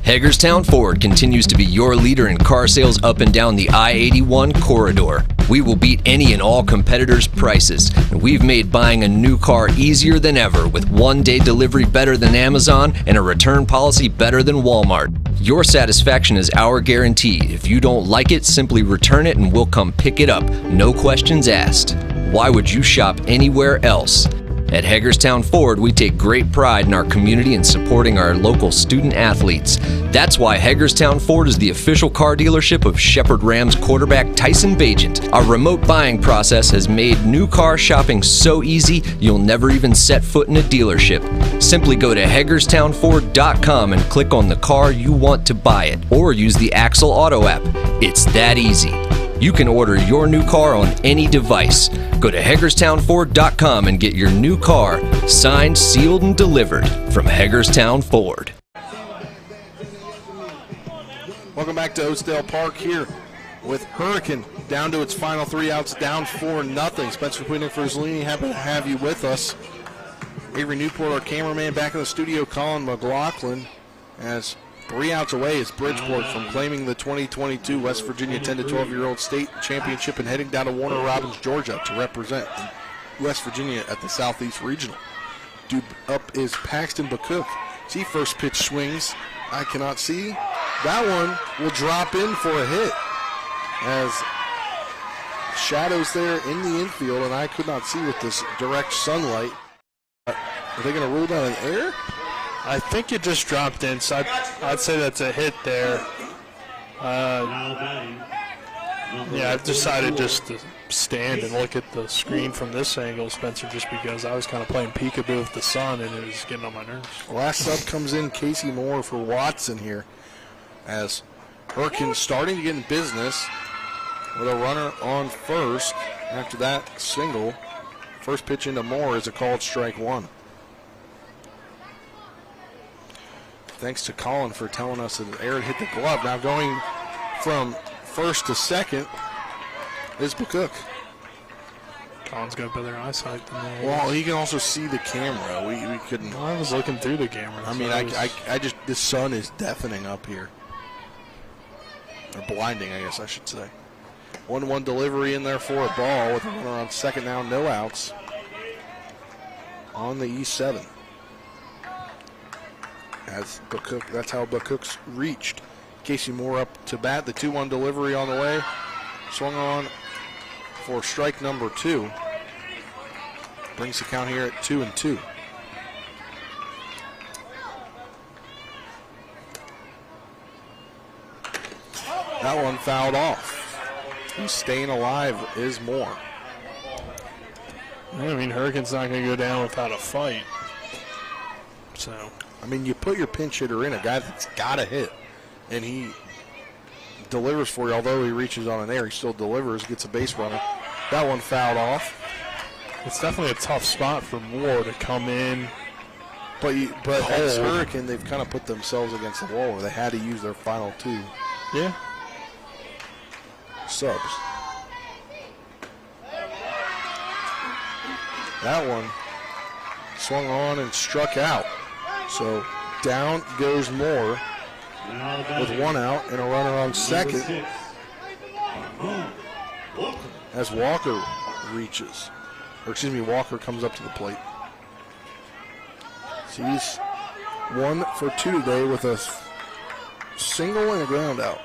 Hagerstown Ford continues to be your leader in car sales up and down the I-81 corridor. We will beat any and all competitors' prices, and we've made buying a new car easier than ever with 1-day delivery better than Amazon and a return policy better than Walmart. Your satisfaction is our guarantee. If you don't like it, simply return it and we'll come pick it up. No questions asked. Why would you shop anywhere else? At Hagerstown Ford, we take great pride in our community and supporting our local student athletes. That's why Hagerstown Ford is the official car dealership of Shepherd Rams quarterback Tyson Bagent. Our remote buying process has made new car shopping so easy, you'll never even set foot in a dealership. Simply go to HagerstownFord.com and click on the car you want to buy it, or use the Axle Auto app. It's that easy. You can order your new car on any device. Go to HagerstownFord.com and get your new car signed, sealed, and delivered from Hagerstown Ford. Welcome back to Oakdale Park here with Hurricane down to its final 3 outs, down 4-0. Spencer Quinn and Frizzolini, happy to have you with us. Avery Newport, our cameraman, back in the studio. Colin McLaughlin, as 3 outs away is Bridgeport from claiming the 2022 West Virginia 10 to 12-year-old state championship and heading down to Warner Robins, Georgia to represent West Virginia at the Southeast Regional. Due up is Paxton Bacook. See, first pitch swings. I cannot see. That one will drop in for a hit as shadows there in the infield, and I could not see with this direct sunlight. Are they going to rule down an error? I think it just dropped in, so I'd say that's a hit there. Yeah, I've decided just to stand and look at the screen from this angle, Spencer, just because I was kind of playing peekaboo with the sun and it was getting on my nerves. Last sub comes in Casey Moore for Watson here, as Hurricane starting to get in business with a runner on first. After that single, first pitch into Moore is a called strike one. Thanks to Colin for telling us that Aaron hit the glove. Now going from first to second is McCook. Colin's got better eyesight than that. Well, he can also see the camera. We couldn't. Well, I was looking through the camera. I mean, I just, the sun is deafening up here. Or blinding, I guess I should say. 1-1 delivery in there for a ball with a runner on second now, no outs on the E7. As McCook, that's how McCook's reached. Casey Moore up to bat. The 2-1 delivery on the way. Swung on for strike number 2. Brings the count here at 2-2. That one fouled off. He's staying alive is Moore. I mean, Hurricane's not going to go down without a fight. So, I mean, you put your pinch hitter in, a guy that's got to hit, and he delivers for you. Although he reaches on an air, he still delivers, gets a base runner. That one fouled off. It's definitely a tough spot for Moore to come in. But as Hurricane, they've kind of put themselves against the wall where they had to use their final 2 subs. That one swung on and struck out. So down goes Moore with 1 out and a runner on second as Walker reaches. Or excuse me, Walker comes up to the plate. So he's 1 for 2 today with a single and a ground out.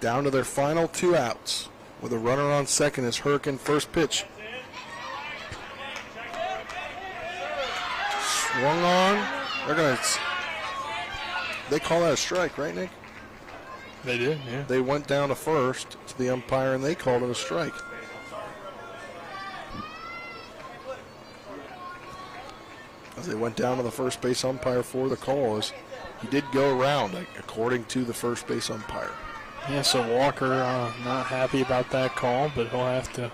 Down to their final 2 outs with a runner on second as Hurricane first pitch. Swung on. They call that a strike, right, Nick? They did, yeah. They went down to first to the umpire and they called it a strike. As they went down to the first base umpire for the call, as he did go around, according to the first base umpire. Yeah, so Walker not happy about that call, but he'll have to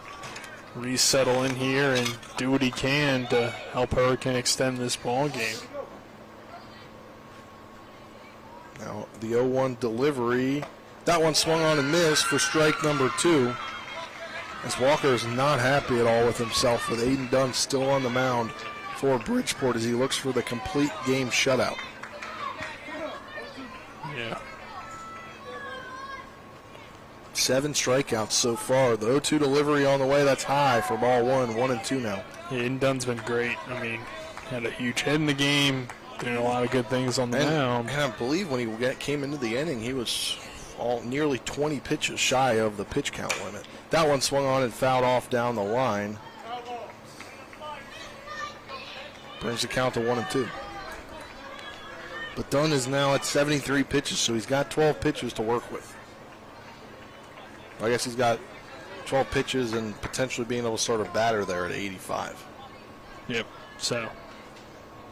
resettle in here and do what he can to help Hurricane extend this ball game. Now the 0-1 delivery, that one swung on and missed for strike number 2. As Walker is not happy at all with himself, with Aiden Dunn still on the mound for Bridgeport as he looks for the complete game shutout. Yeah. 7 strikeouts so far. The 0-2 delivery on the way, that's high for ball 1, 1-2 now. Yeah, Aiden Dunn's been great. I mean, had a huge hit in the game, doing a lot of good things on the mound. And I believe when he came into the inning, he was nearly 20 pitches shy of the pitch count limit. That one swung on and fouled off down the line. Brings the count to 1-2. But Dunn is now at 73 pitches, so he's got 12 pitches to work with. I guess he's got 12 pitches and potentially being able to start a batter there at 85. Yep, so.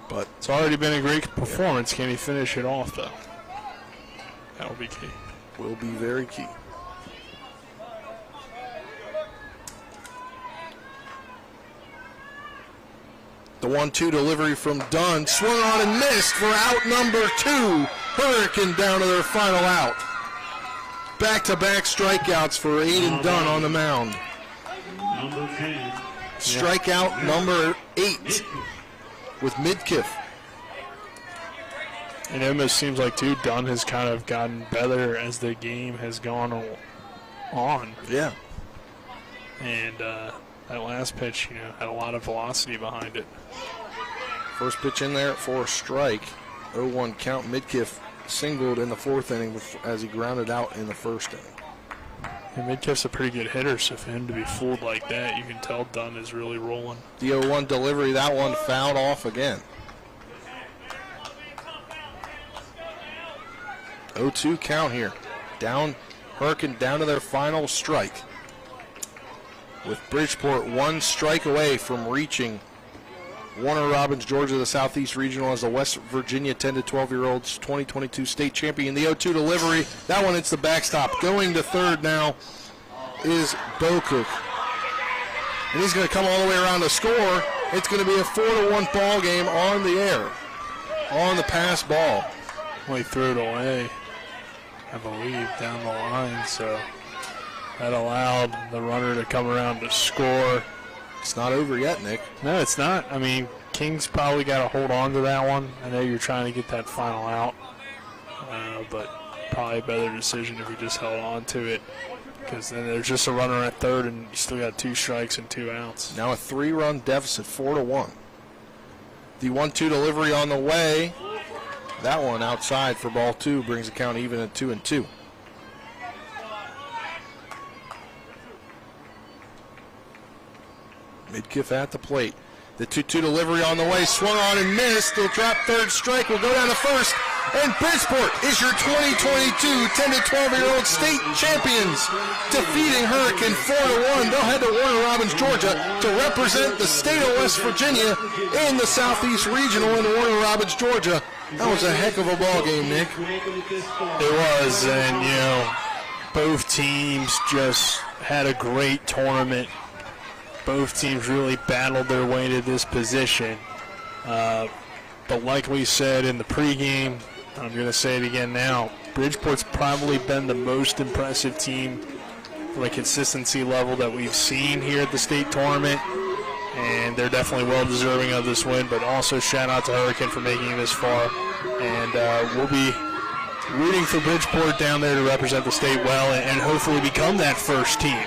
But it's already been a great performance. Can he finish it off, though? That will be key. Will be very key. The 1-2 delivery from Dunn, swung on and missed for out number 2. Hurricane down to their final out. Back-to-back strikeouts for Aiden Dunn on the mound. Number 10. Strikeout number 8 with Midkiff. And it almost seems like, too, Dunn has kind of gotten better as the game has gone on. Yeah. And that last pitch, had a lot of velocity behind it. First pitch in there for a strike. 0-1 count. Midkiff singled in the 4th inning as he grounded out in the 1st inning. And Midkiff's a pretty good hitter, so for him to be fooled like that, you can tell Dunn is really rolling. The 0-1 delivery, that one fouled off again. 0-2 count here. Hurricane down to their final strike. With Bridgeport one strike away from reaching Warner Robins, Georgia, the Southeast Regional as the West Virginia 10 to 12-year-olds 2022 state champion. The 0-2 delivery, that one hits the backstop. Going to third now is Bokuk. And he's going to come all the way around to score. It's going to be a 4-1 ball game on the air, on the pass ball. Well, he threw it away, I believe, down the line, so that allowed the runner to come around to score. It's not over yet, Nick. No, it's not. I mean, King's probably got to hold on to that one. I know you're trying to get that final out, but probably a better decision if you just held on to it, because then there's just a runner at third and you still got 2 strikes and 2 outs. Now a 3-run deficit, 4-1. The 1-2 delivery on the way. That one outside for ball 2 brings the count even at 2-2. Midkiff at the plate. The 2-2 delivery on the way, swung on and missed. They'll drop third strike, will go down to first. And Bridgeport is your 2022 10 to 12-year-old state champions, defeating Hurricane 4-1. They'll head to Warner Robins, Georgia to represent the state of West Virginia in the Southeast Regional in Warner Robins, Georgia. That was a heck of a ball game, Nick. It was, and you know, both teams just had a great tournament. Both teams really battled their way to this position. But like we said in the pregame, I'm going to say it again now, Bridgeport's probably been the most impressive team from a consistency level that we've seen here at the state tournament. And they're definitely well deserving of this win, but also shout out to Hurricane for making it this far. And we'll be rooting for Bridgeport down there to represent the state well and hopefully become that first team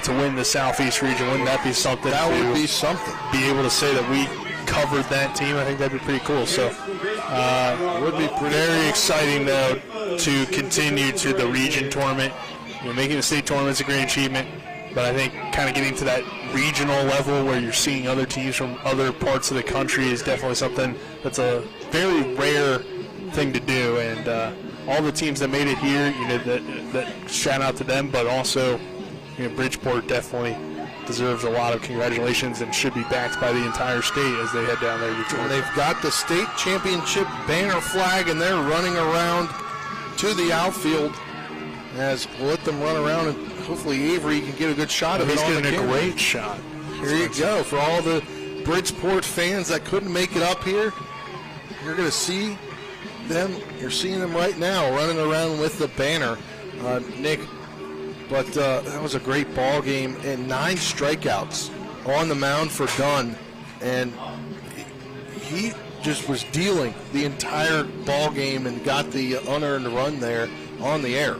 to win the Southeast region. Wouldn't that be something? That would be something. Be able to say that we covered that team. I think that'd be pretty cool. So it would be very exciting, though, to continue to the region tournament. You know, making the state tournament's a great achievement, but I think kind of getting to that regional level where you're seeing other teams from other parts of the country is definitely something that's a very rare thing to do. And all the teams that made it here, you know, that shout out to them, but also, you know, Bridgeport definitely deserves a lot of congratulations and should be backed by the entire state as they head down there to tour. They've got the state championship banner flag, and they're running around to the outfield as we'll let them run around, and hopefully Avery can get a good shot of it. He's on the getting a camera. great shot. Here you go. For all the Bridgeport fans that couldn't make it up here, you're going to see them. You're seeing them right now running around with the banner, Nick. But that was a great ball game, and 9 strikeouts on the mound for Dunn, and he just was dealing the entire ball game and got the unearned run there on the air.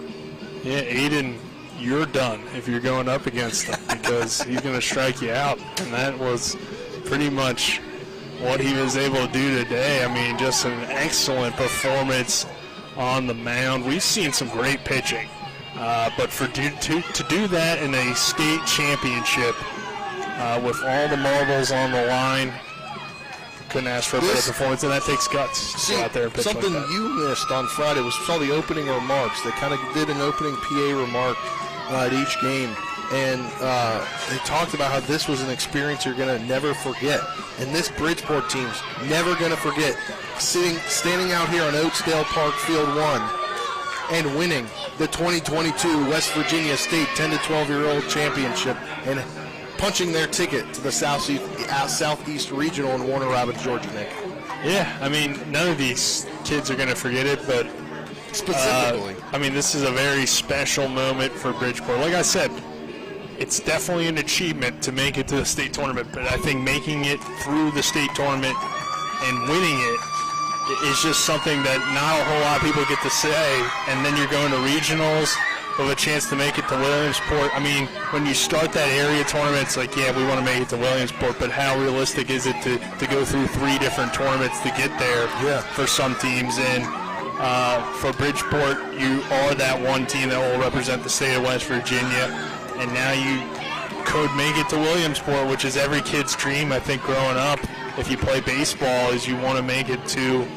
Yeah, Aiden, you're done if you're going up against him because he's going to strike you out, and that was pretty much what he was able to do today. I mean, just an excellent performance on the mound. We've seen some great pitching. But to do that in a state championship with all the marbles on the line, couldn't ask for a better performance, and that takes guts to go out there and pitch something like that. You missed on Friday was saw the opening remarks. They kind of did an opening PA remark at each game, and they talked about how this was an experience you're going to never forget. And this Bridgeport team's never going to forget standing out here on Oakesdale Park Field 1 and winning the 2022 West Virginia State 10 to 12-year-old championship and punching their ticket to the Southeast Regional in Warner Robins, Georgia, Nick. Yeah, I mean, none of these kids are going to forget it, but specifically, I mean, this is a very special moment for Bridgeport. Like I said, it's definitely an achievement to make it to the state tournament, but I think making it through the state tournament and winning it is just something that not a whole lot of people get to say. And then you're going to regionals with a chance to make it to Williamsport. I mean, when you start that area tournament, it's like, yeah, we want to make it to Williamsport, but how realistic is it to go through 3 different tournaments to get there for some teams? And for Bridgeport, you are that one team that will represent the state of West Virginia, and now you could make it to Williamsport, which is every kid's dream, I think, growing up. If you play baseball, is you want to make it to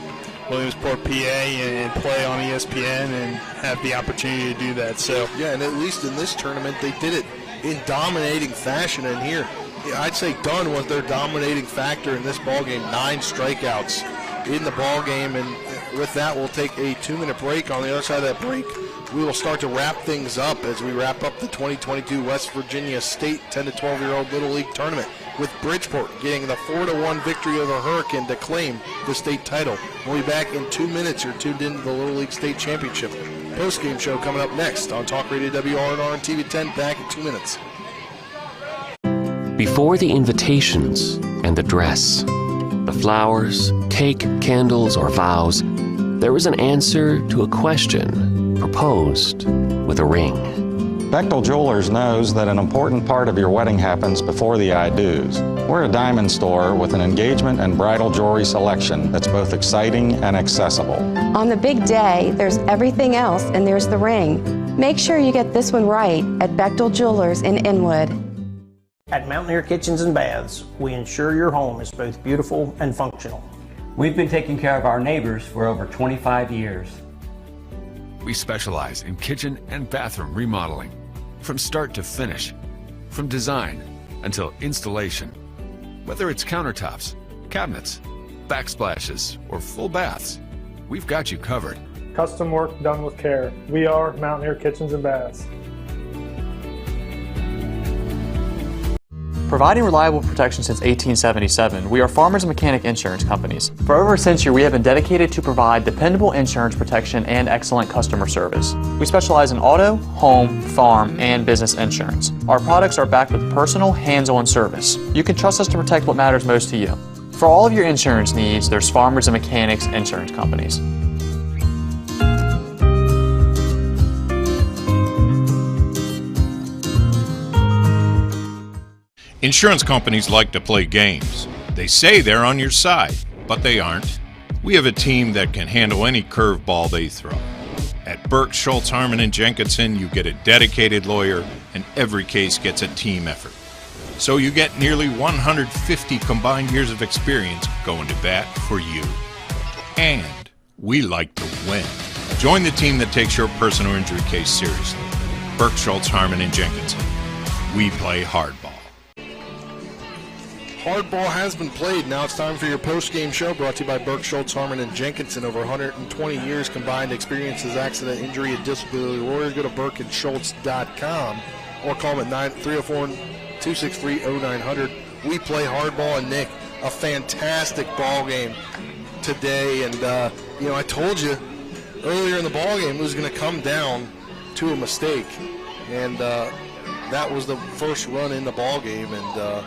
Williamsport, PA, and play on ESPN and have the opportunity to do that. So yeah, and at least in this tournament, they did it in dominating fashion. And here, I'd say Dunn was their dominating factor in this ballgame. 9 strikeouts in the ballgame, and with that, we'll take a 2-minute break. On the other side of that break, we will start to wrap things up as we wrap up the 2022 West Virginia State 10 to 12-year-old Little League tournament, with Bridgeport getting the 4-1 victory over Hurricane to claim the state title. We'll be back in 2 minutes. You're tuned into the Little League State Championship post-game show coming up next on Talk Radio WRNR and TV 10. Back in 2 minutes. Before the invitations and the dress, the flowers, cake, candles, or vows, there was an answer to a question proposed with a ring. Bechtel Jewelers knows that an important part of your wedding happens before the I-dos. We're a diamond store with an engagement and bridal jewelry selection that's both exciting and accessible. On the big day, there's everything else, and there's the ring. Make sure you get this one right at Bechtel Jewelers in Inwood. At Mountaineer Kitchens and Baths, we ensure your home is both beautiful and functional. We've been taking care of our neighbors for over 25 years. We specialize in kitchen and bathroom remodeling, from start to finish, from design until installation. Whether it's countertops, cabinets, backsplashes, or full baths, we've got you covered. Custom work done with care. We are Mountaineer Kitchens and Baths. Providing reliable protection since 1877, we are Farmers and Mechanic Insurance Companies. For over a century, we have been dedicated to provide dependable insurance protection and excellent customer service. We specialize in auto, home, farm, and business insurance. Our products are backed with personal, hands-on service. You can trust us to protect what matters most to you. For all of your insurance needs, there's Farmers and Mechanics Insurance Companies. Insurance companies like to play games. They say they're on your side, but they aren't. We have a team that can handle any curveball they throw. At Burke, Schultz, Harmon, and Jenkinson, you get a dedicated lawyer, and every case gets a team effort. So you get nearly 150 combined years of experience going to bat for you. And we like to win. Join the team that takes your personal injury case seriously. Burke, Schultz, Harmon, and Jenkinson. We play hardball. Hardball has been played. Now it's time for your post-game show, brought to you by Burke, Schultz, Harmon, and Jenkinson. Over 120 years combined experience as accident, injury, and disability lawyers. Go to burkeandschultz.com or call them at 304-263-0900. We play hardball, and Nick, a fantastic ball game today. And, I told you earlier in the ball game it was going to come down to a mistake. And that was the first run in the ball game. And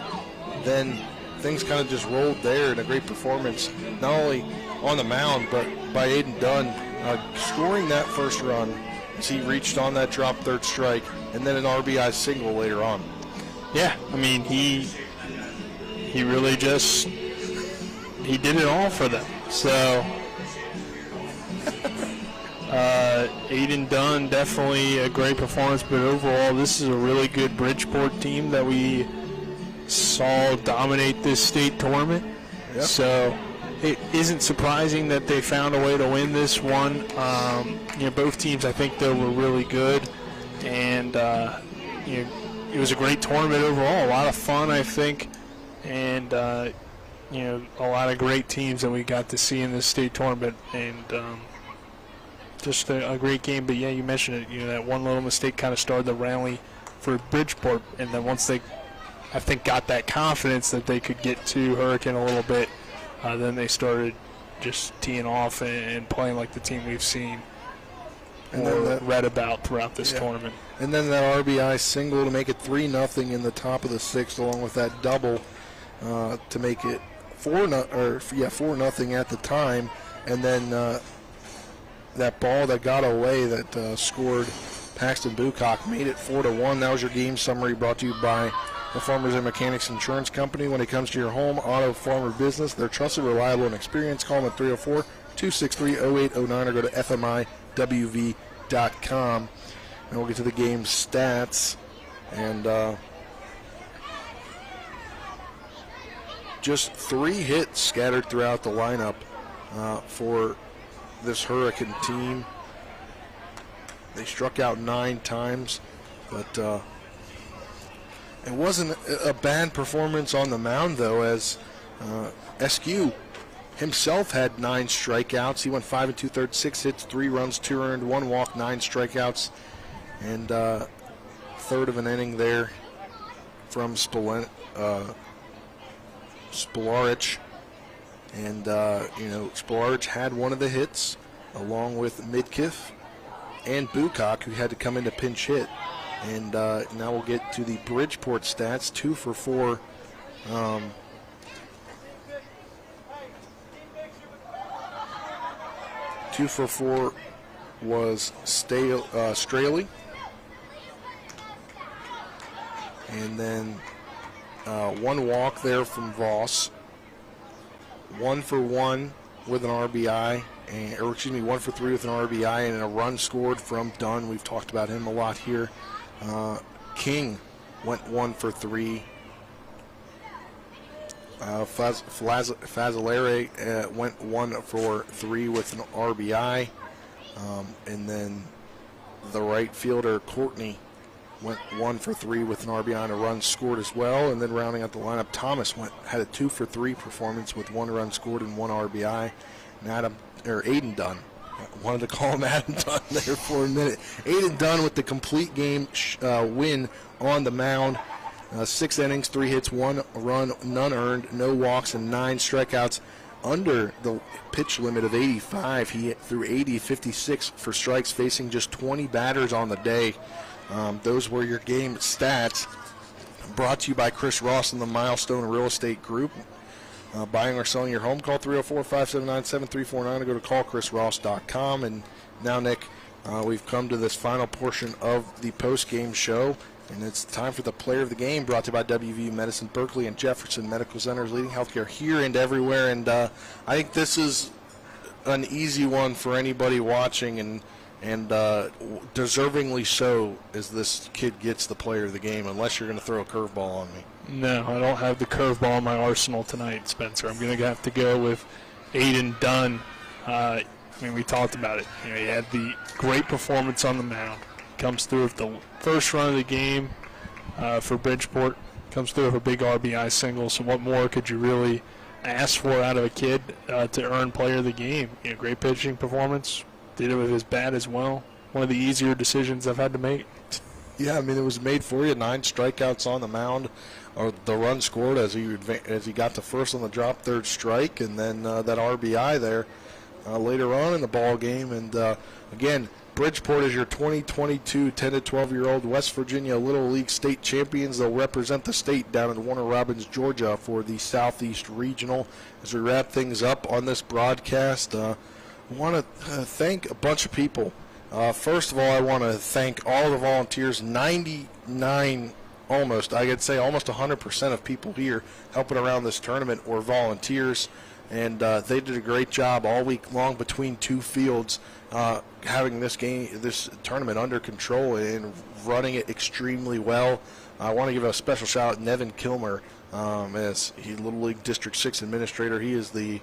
then things kind of just rolled there, and a great performance, not only on the mound, but by Aiden Dunn, scoring that first run as he reached on that drop third strike, and then an RBI single later on. Yeah, I mean, he really he did it all for them. So Aiden Dunn, definitely a great performance, but overall this is a really good Bridgeport team that we saw dominate this state tournament. Yep. So it isn't surprising that they found a way to win this one. Both teams, I think, though, were really good, and it was a great tournament overall. A lot of fun, I think, and a lot of great teams that we got to see in this state tournament, and just a great game. But yeah, you mentioned it. That one little mistake kind of started the rally for Bridgeport, and then once they, I think, got that confidence that they could get to Hurricane a little bit, then they started just teeing off and playing like the team we've seen or read about throughout this tournament. And then that RBI single to make it 3-0 in the top of the sixth, along with that double to make it 4-0 at the time. And then that ball that got away that scored Paxton Bucock made it 4-1. That was your game summary, brought to you by the Farmers and Mechanics Insurance Company. When it comes to your home, auto, farm, or business, they're trusted, reliable, and experienced. Call them at 304-263-0809 or go to FMIWV.com. And we'll get to the game stats. And just 3 hits scattered throughout the lineup for this Hurricane team. They struck out 9 times, but it wasn't a bad performance on the mound, though, as SQ himself had 9 strikeouts. He went 5 2/3, 6 hits, 3 runs, 2 earned, 1 walk, 9 strikeouts, and third of an inning there from Spolarich. And, Spolarich had one of the hits, along with Midkiff and Bucock, who had to come in to pinch hit. And now we'll get to the Bridgeport stats. 2 for 4. 2 for 4 was Straley. And then 1 walk there from Voss. 1 for 1 with an RBI, 1 for 3 with an RBI, and a run scored from Dunn. We've talked about him a lot here. King went 1 for 3. Fazzolari went 1 for 3 with an RBI. And then the right fielder, Courtney, went 1 for 3 with an RBI and a run scored as well. And then rounding out the lineup, Thomas had a 2 for 3 performance with 1 run scored and 1 RBI. And Aiden Dunn. I wanted to call him Adam Dunn there for a minute. Aiden Dunn with the complete game win on the mound. 6 innings, 3 hits, 1 run, none earned, no walks, and 9 strikeouts. Under the pitch limit of 85, he threw 80, 56 for strikes, facing just 20 batters on the day. Those were your game stats. Brought to you by Chris Ross and the Milestone Real Estate Group. Buying or selling your home, call 304-579-7349 or go to callchrisross.com. And now, Nick, we've come to this final portion of the post-game show, and it's time for the player of the game, brought to you by WVU Medicine, Berkeley and Jefferson Medical Centers, leading healthcare here and everywhere. And I think this is an easy one for anybody watching, and deservingly so, as this kid gets the player of the game, unless you're going to throw a curveball on me. No, I don't have the curveball in my arsenal tonight, Spencer. I'm going to have to go with Aiden Dunn. We talked about it. He had the great performance on the mound. Comes through with the first run of the game for Bridgeport. Comes through with a big RBI single. So what more could you really ask for out of a kid to earn player of the game? Great pitching performance. Did it with his bat as well. One of the easier decisions I've had to make. Yeah, it was made for you. 9 strikeouts on the mound, or the run scored as he got to first on the drop, 3rd strike, and then that RBI there later on in the ball game. And again, Bridgeport is your 2022 10 to 12-year-old West Virginia Little League state champions. They'll represent the state down in Warner Robins, Georgia, for the Southeast Regional. As we wrap things up on this broadcast, I want to thank a bunch of people. First of all, I want to thank all the volunteers. 99, almost 100% of people here helping around this tournament were volunteers, and they did a great job all week long between 2 fields, having this tournament under control and running it extremely well. I want to give a special shout out to Nevin Kilmer, as he's Little League District 6 administrator. He is the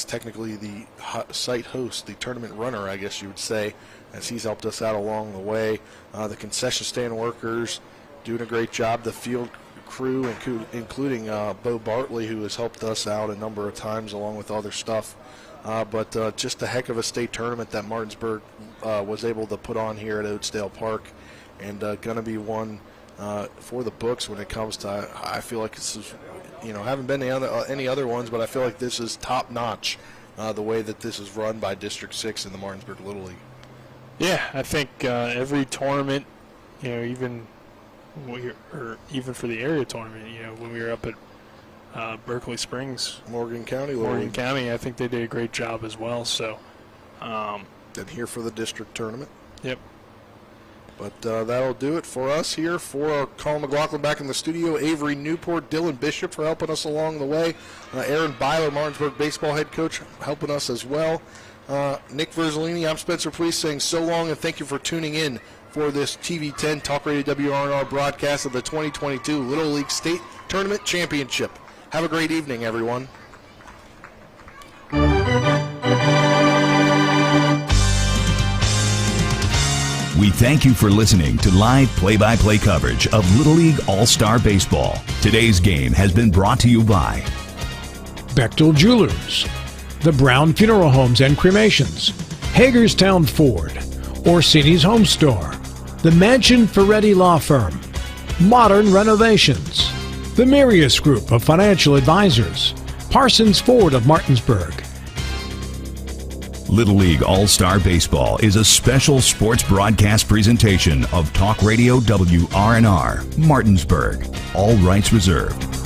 technically the site host, the tournament runner, I guess you would say, as he's helped us out along the way. The concession stand workers doing a great job. The field crew, including Bo Bartley, who has helped us out a number of times along with other stuff. But just a heck of a state tournament that Martinsburg was able to put on here at Oatsdale Park, and going to be one for the books when it comes to. I feel like this is, haven't been any other ones, but I feel like this is top notch, the way that this is run by District 6 in the Martinsburg Little League. Yeah, I think every tournament, even for the area tournament, when we were up at Berkeley Springs, Morgan County, I think they did a great job as well. So, then here for the district tournament. Yep. But that'll do it for us here. For Colin McLaughlin back in the studio, Avery Newport, Dylan Bishop for helping us along the way, Aaron Byler, Martinsburg baseball head coach, helping us as well. Nick Verzolini, I'm Spencer Priest saying so long, and thank you for tuning in for this TV10 Talk Radio WRNR broadcast of the 2022 Little League State Tournament Championship. Have a great evening, everyone. We thank you for listening to live play-by-play coverage of Little League All-Star Baseball. Today's game has been brought to you by Bechtel Jewelers, the Brown Funeral Homes and Cremations, Hagerstown Ford, Orsini's Home Store, the Mansion Ferretti Law Firm, Modern Renovations, the Mirius Group of Financial Advisors, Parsons Ford of Martinsburg. Little League All-Star Baseball is a special sports broadcast presentation of Talk Radio WRNR, Martinsburg. All rights reserved.